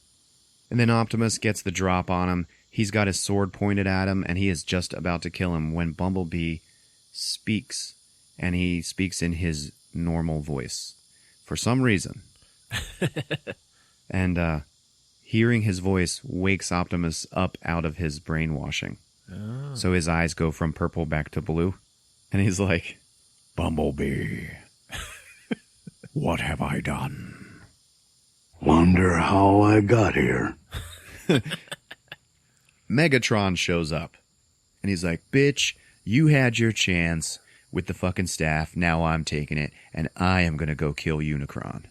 And then Optimus gets the drop on him. He's got his sword pointed at him, and he is just about to kill him when Bumblebee speaks. And he speaks in his normal voice for some reason. And hearing his voice wakes Optimus up out of his brainwashing. Oh. So his eyes go from purple back to blue. And he's like, Bumblebee, what have I done? Wonder how I got here. Megatron shows up. And he's like, bitch, you had your chance with the fucking staff. Now I'm taking it. And I am going to go kill Unicron.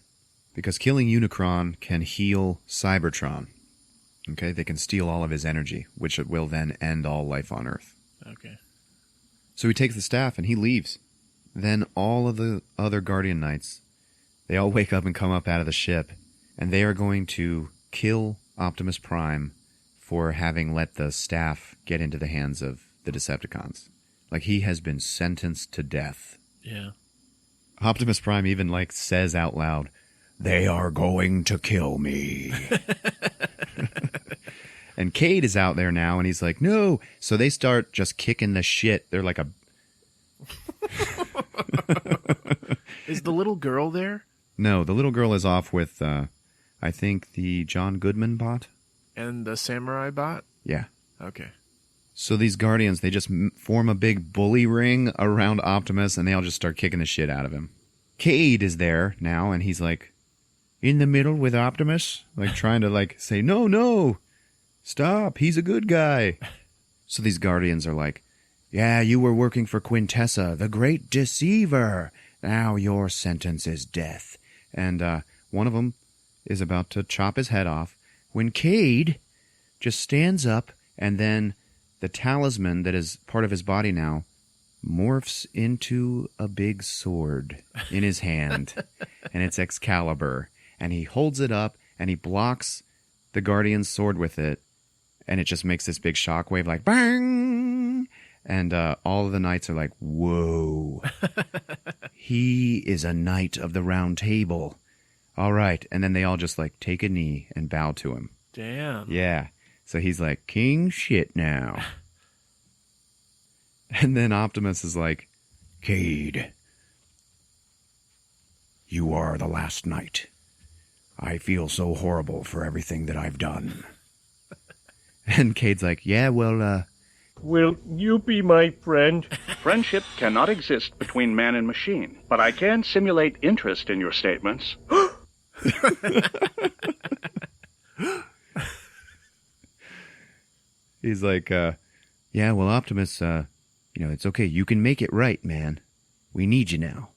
Because killing Unicron can heal Cybertron. Okay? They can steal all of his energy, which will then end all life on Earth. Okay. So he takes the staff and he leaves. Then all of the other Guardian Knights, they all wake up and come up out of the ship, and they are going to kill Optimus Prime for having let the staff get into the hands of the Decepticons. Like, he has been sentenced to death. Yeah. Optimus Prime even, like, says out loud, they are going to kill me. And Cade is out there now, and he's like, no. So they start just kicking the shit. They're like a... Is the little girl there? No, the little girl is off with, I think, the John Goodman bot. And the samurai bot? Yeah. Okay. So these Guardians, they just form a big bully ring around Optimus, and they all just start kicking the shit out of him. Cade is there now, and he's like, in the middle with Optimus, like trying to like say, no, stop, he's a good guy. So these Guardians are like, yeah, you were working for Quintessa, the great deceiver. Now your sentence is death. And one of them is about to chop his head off when Cade just stands up, and then the talisman that is part of his body now morphs into a big sword in his hand, and it's Excalibur. And he holds it up, and he blocks the Guardian's sword with it, and it just makes this big shockwave, like, bang! And all of the knights are like, whoa. He is a knight of the Round Table. All right. And then they all just, like, take a knee and bow to him. Damn. Yeah. So he's like, king shit now. And then Optimus is like, Cade, you are the last knight. I feel so horrible for everything that I've done. And Cade's like, yeah, well, Will you be my friend? Friendship cannot exist between man and machine, but I can simulate interest in your statements. He's like, yeah, well, Optimus, it's okay. You can make it right, man. We need you now.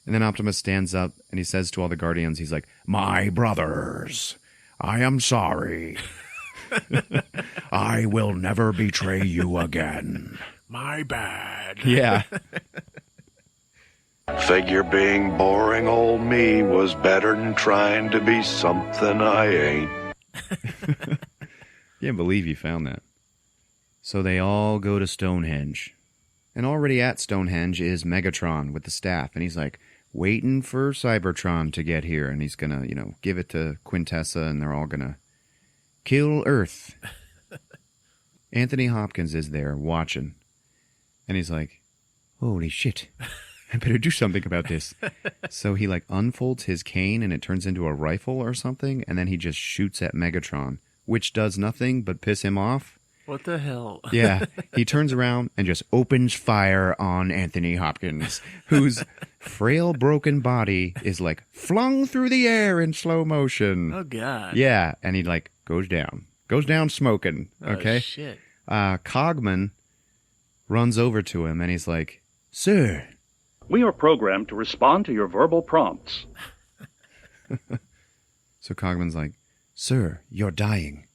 And then Optimus stands up and he says to all the Guardians, he's like, my brothers, I am sorry. I will never betray you again. My bad. Yeah. Figure being boring old me was better than trying to be something I ain't. Can't believe you found that. So they all go to Stonehenge. And already at Stonehenge is Megatron with the staff. And he's like, waiting for Cybertron to get here. And he's going to, give it to Quintessa, and they're all going to kill Earth. Anthony Hopkins is there watching. And he's like, holy shit. I better do something about this. So he unfolds his cane and it turns into a rifle or something. And then he just shoots at Megatron, which does nothing but piss him off. What the hell? Yeah. He turns around and just opens fire on Anthony Hopkins, whose frail, broken body is flung through the air in slow motion. Oh, God. Yeah. And he goes down smoking. Okay. Oh, shit. Cogman runs over to him and he's like, sir. We are programmed to respond to your verbal prompts. So Cogman's like, sir, you're dying.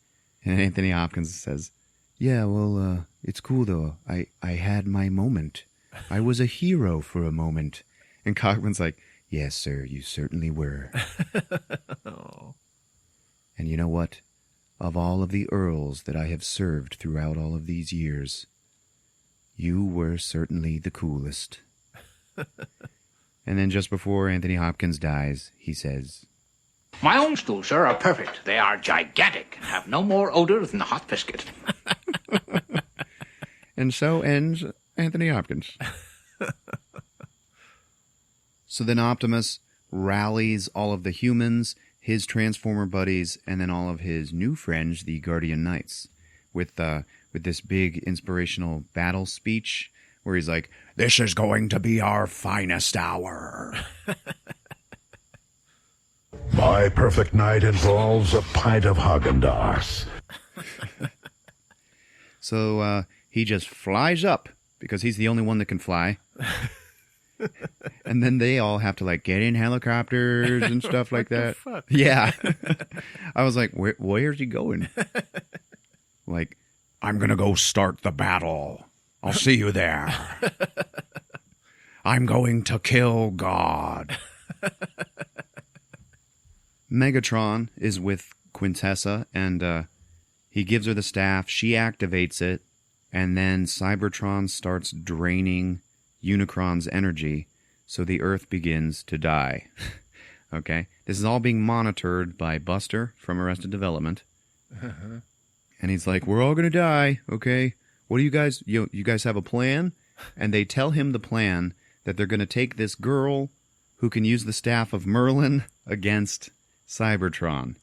And Anthony Hopkins says, yeah, well, it's cool, though. I had my moment. I was a hero for a moment. And Cogman's like, yes, sir, you certainly were. Oh. And you know what? Of all of the Earls that I have served throughout all of these years, you were certainly the coolest. And then just before Anthony Hopkins dies, he says, My own stools, sir, are perfect. They are gigantic and have no more odor than a hot biscuit. And so ends Anthony Hopkins. So then Optimus rallies all of the humans, his Transformer buddies, and then all of his new friends, the Guardian Knights, with this big inspirational battle speech where he's like, this is going to be our finest hour. My perfect night involves a pint of Haagen-Dazs. So he just flies up because he's the only one that can fly. And then they all have to get in helicopters and stuff like that. Fuck? Yeah. I was like, where's he going? I'm going to go start the battle. I'll see you there. I'm going to kill God. Megatron is with Quintessa, and he gives her the staff. She activates it, and then Cybertron starts draining Unicron's energy, so the Earth begins to die. Okay? This is all being monitored by Buster from Arrested Development. Uh-huh. And he's like, we're all going to die, okay? What do you guys, you guys have a plan? And they tell him the plan, that they're going to take this girl who can use the staff of Merlin against Cybertron.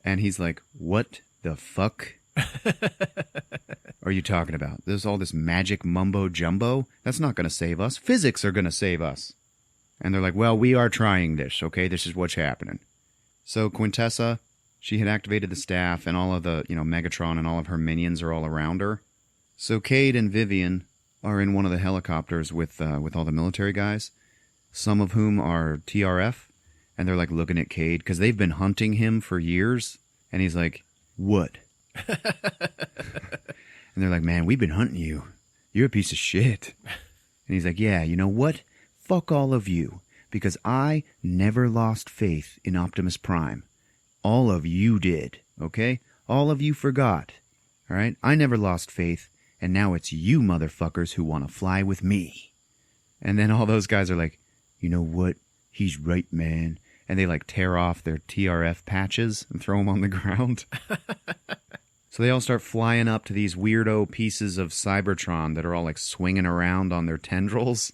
And he's like, what the fuck are you talking about? There's all this magic mumbo jumbo. That's not going to save us. Physics are going to save us. And they're like, well, we are trying this, okay? This is what's happening. So Quintessa, she had activated the staff, and all of the, Megatron and all of her minions are all around her. So Cade and Vivian are in one of the helicopters with all the military guys, some of whom are TRF, and they're looking at Cade because they've been hunting him for years, and he's like, what? And they're like, man, we've been hunting you. You're a piece of shit. And he's like, yeah, you know what? Fuck all of you. Because I never lost faith in Optimus Prime. All of you did, okay? All of you forgot, all right? I never lost faith, and now it's you motherfuckers who want to fly with me. And then all those guys are like, you know what? He's right, man. And they like tear off their TRF patches and throw them on the ground. So they all start flying up to these weirdo pieces of Cybertron that are all like swinging around on their tendrils,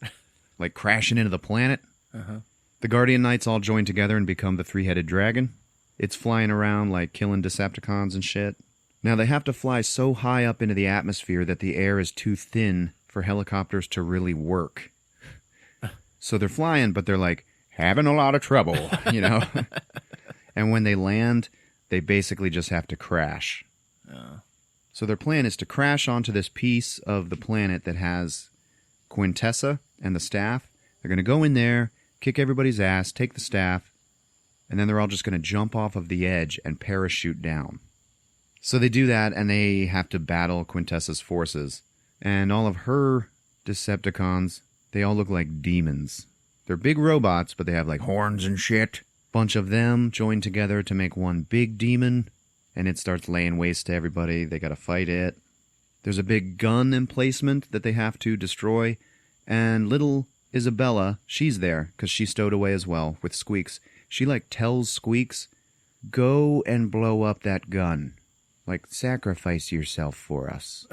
like crashing into the planet. Uh-huh. The Guardian Knights all join together and become the three-headed dragon. It's flying around like killing Decepticons and shit. Now they have to fly so high up into the atmosphere that the air is too thin for helicopters to really work. So they're flying, but they're like having a lot of trouble, you know? And when they land, they basically just have to crash. So their plan is to crash onto this piece of the planet that has Quintessa and the staff. They're going to go in there, kick everybody's ass, take the staff, and then they're all just going to jump off of the edge and parachute down. So they do that, and they have to battle Quintessa's forces. And all of her Decepticons, they all look like demons. They're big robots, but they have like horns and shit. Bunch of them join together to make one big demon, and it starts laying waste to everybody. They got to fight it. There's a big gun emplacement that they have to destroy, and little Isabella, she's there, because she's stowed away as well, with Squeaks. She, like, tells Squeaks, go and blow up that gun. Like, sacrifice yourself for us.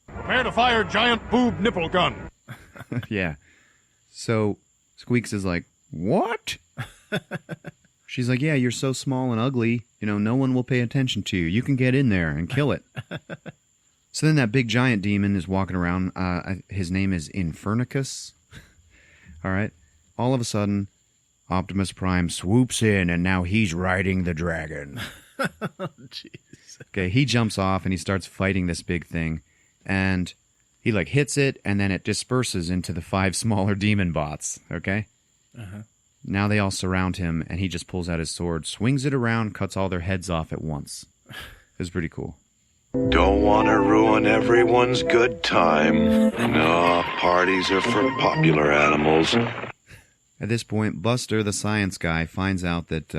Prepare to fire giant boob nipple gun. Yeah. So, Squeaks is like, what? She's like, yeah, you're so small and ugly, you know, no one will pay attention to you. You can get in there and kill it. So then that big giant demon is walking around. His name is Infernicus. All right. All of a sudden, Optimus Prime swoops in, and now he's riding the dragon. Oh, jeez. Okay, he jumps off, and he starts fighting this big thing. And he, like, hits it, and then it disperses into the 5 smaller demon bots. Okay? Uh-huh. Now they all surround him, and he just pulls out his sword, swings it around, cuts all their heads off at once. It was pretty cool. Don't want to ruin everyone's good time. No, parties are for popular animals. At this point, Buster, the science guy, finds out that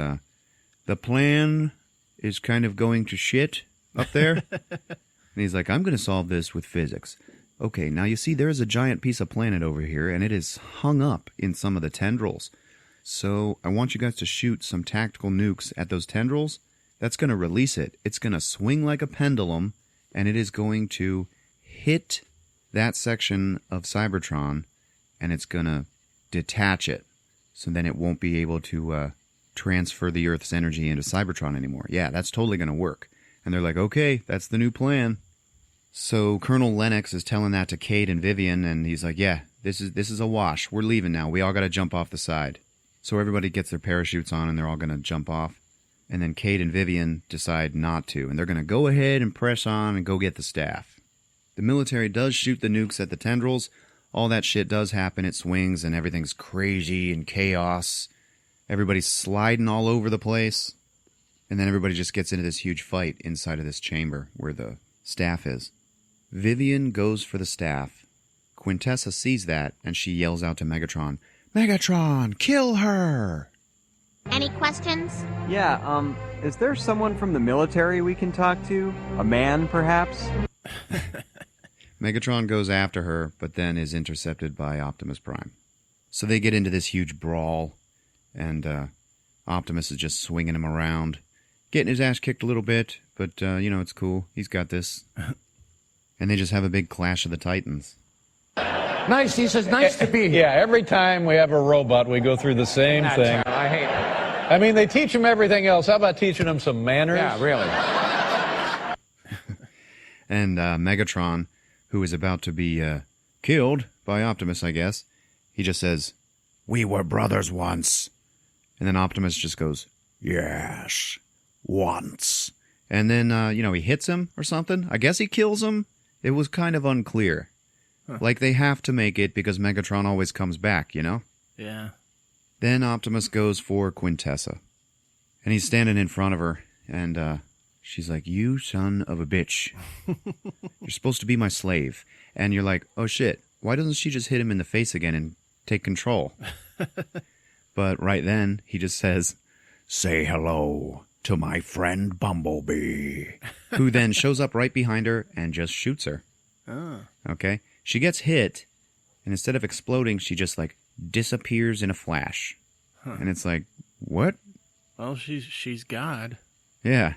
the plan is kind of going to shit up there. And he's like, I'm going to solve this with physics. Okay, now you see there is a giant piece of planet over here, and it is hung up in some of the tendrils. So I want you guys to shoot some tactical nukes at those tendrils. That's going to release it. It's going to swing like a pendulum, and it is going to hit that section of Cybertron, and it's going to detach it. So then it won't be able to transfer the Earth's energy into Cybertron anymore. Yeah, that's totally going to work. And they're like, okay, that's the new plan. So Colonel Lennox is telling that to Cade and Vivian, and he's like, yeah, this is a wash. We're leaving now. We all got to jump off the side. So everybody gets their parachutes on, and they're all going to jump off. And then Cade and Vivian decide not to, and they're going to go ahead and press on and go get the staff. The military does shoot the nukes at the tendrils. All that shit does happen. It swings, and everything's crazy and chaos. Everybody's sliding all over the place. And then everybody just gets into this huge fight inside of this chamber where the staff is. Vivian goes for the staff. Quintessa sees that, and she yells out to Megatron, Megatron, kill her! Any questions? Yeah, is there someone from the military we can talk to? A man, perhaps? Megatron goes after her, but then is intercepted by Optimus Prime. So they get into this huge brawl, and Optimus is just swinging him around, getting his ass kicked a little bit, but, you know, it's cool. He's got this. And they just have a big clash of the Titans. Nice, he says, nice to be here. Yeah, every time we have a robot, we go through the same thing. I hate it. I mean, they teach them everything else. How about teaching them some manners? Yeah, really. And Megatron, who is about to be killed by Optimus, I guess, he just says, we were brothers once. And then Optimus just goes, yes, once. And then, you know, he hits him or something. I guess he kills him. It was kind of unclear. Huh. Like, they have to make it because Megatron always comes back, you know? Yeah. Then Optimus goes for Quintessa. And he's standing in front of her, and She's like, you son of a bitch. You're supposed to be my slave. And you're like, oh shit, why doesn't she just hit him in the face again and take control? But right then, he just says, say hello to my friend Bumblebee. Who then shows up right behind her and just shoots her. Oh. Okay? She gets hit, and instead of exploding, she just, like, disappears in a flash. Huh. And it's like, what? Well, she's God. Yeah.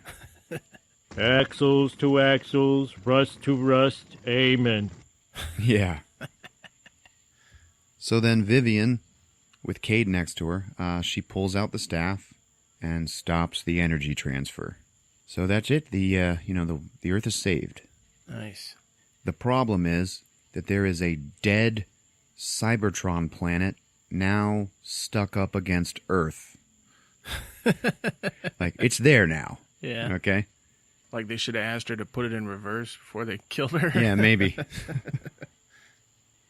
Axles to axles, rust to rust, amen. Yeah. So then Vivian, with Cade next to her, she pulls out the staff and stops the energy transfer. So that's it. The Earth is saved. Nice. The problem is that there is a dead Cybertron planet now stuck up against Earth. Like, it's there now. Yeah. Okay? Like they should have asked her to put it in reverse before they killed her. Yeah, maybe.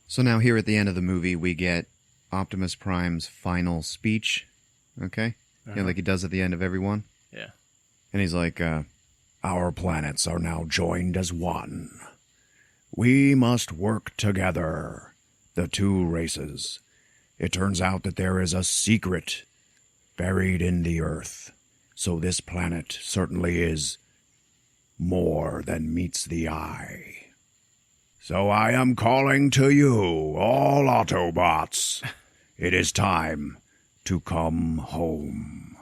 So now here at the end of the movie, we get Optimus Prime's final speech. Okay? Uh-huh. Yeah, like he does at the end of every one. Yeah. And he's like, our planets are now joined as one. We must work together, the two races. It turns out that there is a secret buried in the Earth. So this planet certainly is more than meets the eye. So I am calling to you, all Autobots. It is time to come home.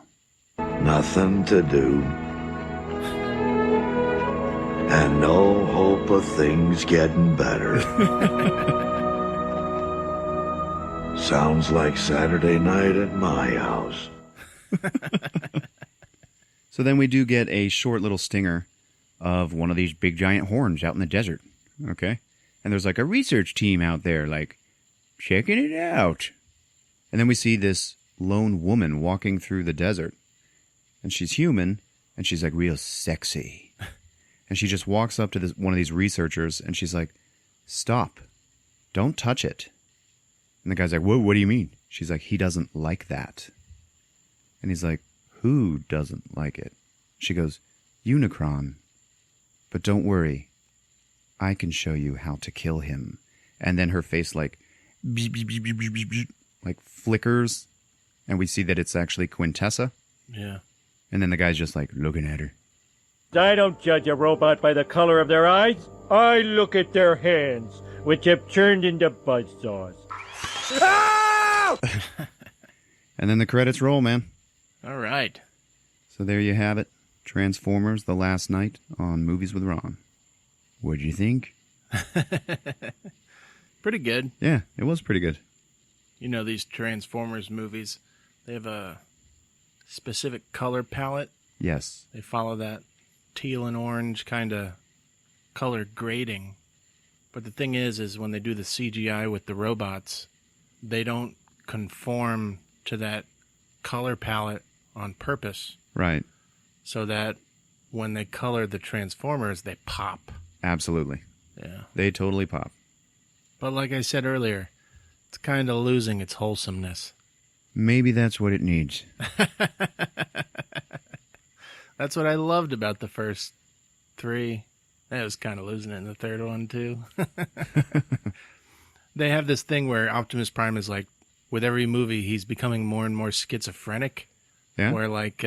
Nothing to do. And no hope of things getting better. Sounds like Saturday night at my house. So then we do get a short little stinger of one of these big giant horns out in the desert. Okay? And there's like a research team out there, like, checking it out. And then we see this lone woman walking through the desert. And she's human, and she's like real sexy. And she just walks up to one of these researchers, and she's like, stop. Don't touch it. And the guy's like, whoa, what do you mean? She's like, he doesn't like that. And he's like, who doesn't like it? She goes, Unicron. But don't worry. I can show you how to kill him. And then her face like flickers. And we see that it's actually Quintessa. Yeah. And then the guy's just like looking at her. I don't judge a robot by the color of their eyes. I look at their hands, which have turned into buzzsaws. And then the credits roll, man. All right. So there you have it. Transformers: The Last Night on Movies with Ron. What'd you think? Pretty good. Yeah, it was pretty good. You know, these Transformers movies, they have a specific color palette. Yes. They follow that teal and orange kind of color grading. But the thing is when they do the CGI with the robots, they don't conform to that color palette on purpose. Right. So that when they color the Transformers, they pop. Absolutely. Yeah. They totally pop. But like I said earlier, it's kind of losing its wholesomeness. Maybe that's what it needs. That's what I loved about the first three. I was kind of losing it in the third one, too. They have this thing where Optimus Prime is like, with every movie, he's becoming more and more schizophrenic. Yeah. Where like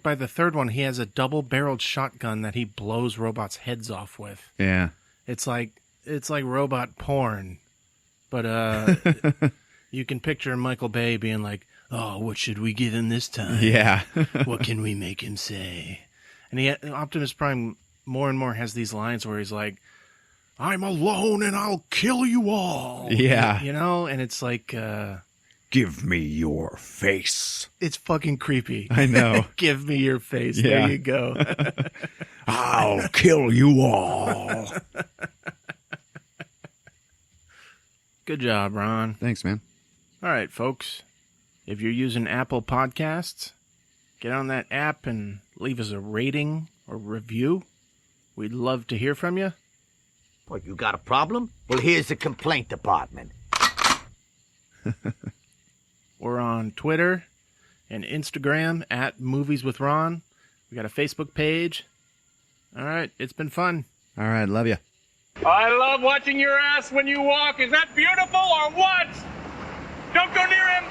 by the third one, he has a double-barreled shotgun that he blows robots' heads off with. Yeah. It's like robot porn. But you can picture Michael Bay being like, oh, what should we give him this time? Yeah. What can we make him say? And Optimus Prime more and more has these lines where he's like, I'm alone and I'll kill you all. Yeah. You know? And it's like... Give me your face. It's fucking creepy. I know. Give me your face. Yeah. There you go. I'll kill you all. Good job, Ron. Thanks, man. All right, folks. If you're using Apple Podcasts, get on that app and leave us a rating or review. We'd love to hear from you. What, you got a problem? Well, here's the complaint department. We're on Twitter and Instagram at Movies with Ron. We got a Facebook page. All right, it's been fun. All right, love you. I love watching your ass when you walk. Is that beautiful or what? Don't go near him.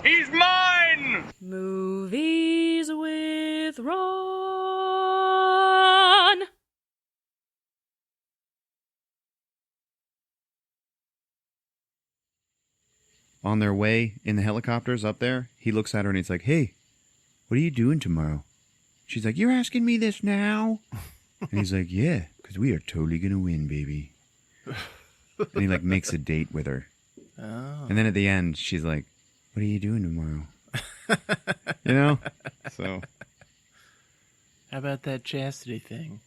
He's mine. Movies with Ron. On their way in the helicopters up there, he looks at her and he's like, hey, what are you doing tomorrow? She's like, you're asking me this now? And he's like, yeah, because we are totally going to win, baby. And he like makes a date with her. Oh. And then at the end, she's like, what are you doing tomorrow? You know? So. How about that chastity thing?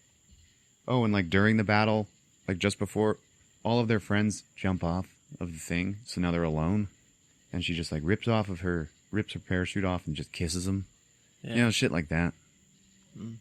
Oh, and like during the battle, like just before, all of their friends jump off of the thing. So now they're alone. And she just like rips her parachute off and just kisses him. Yeah. You know, shit like that. Mm.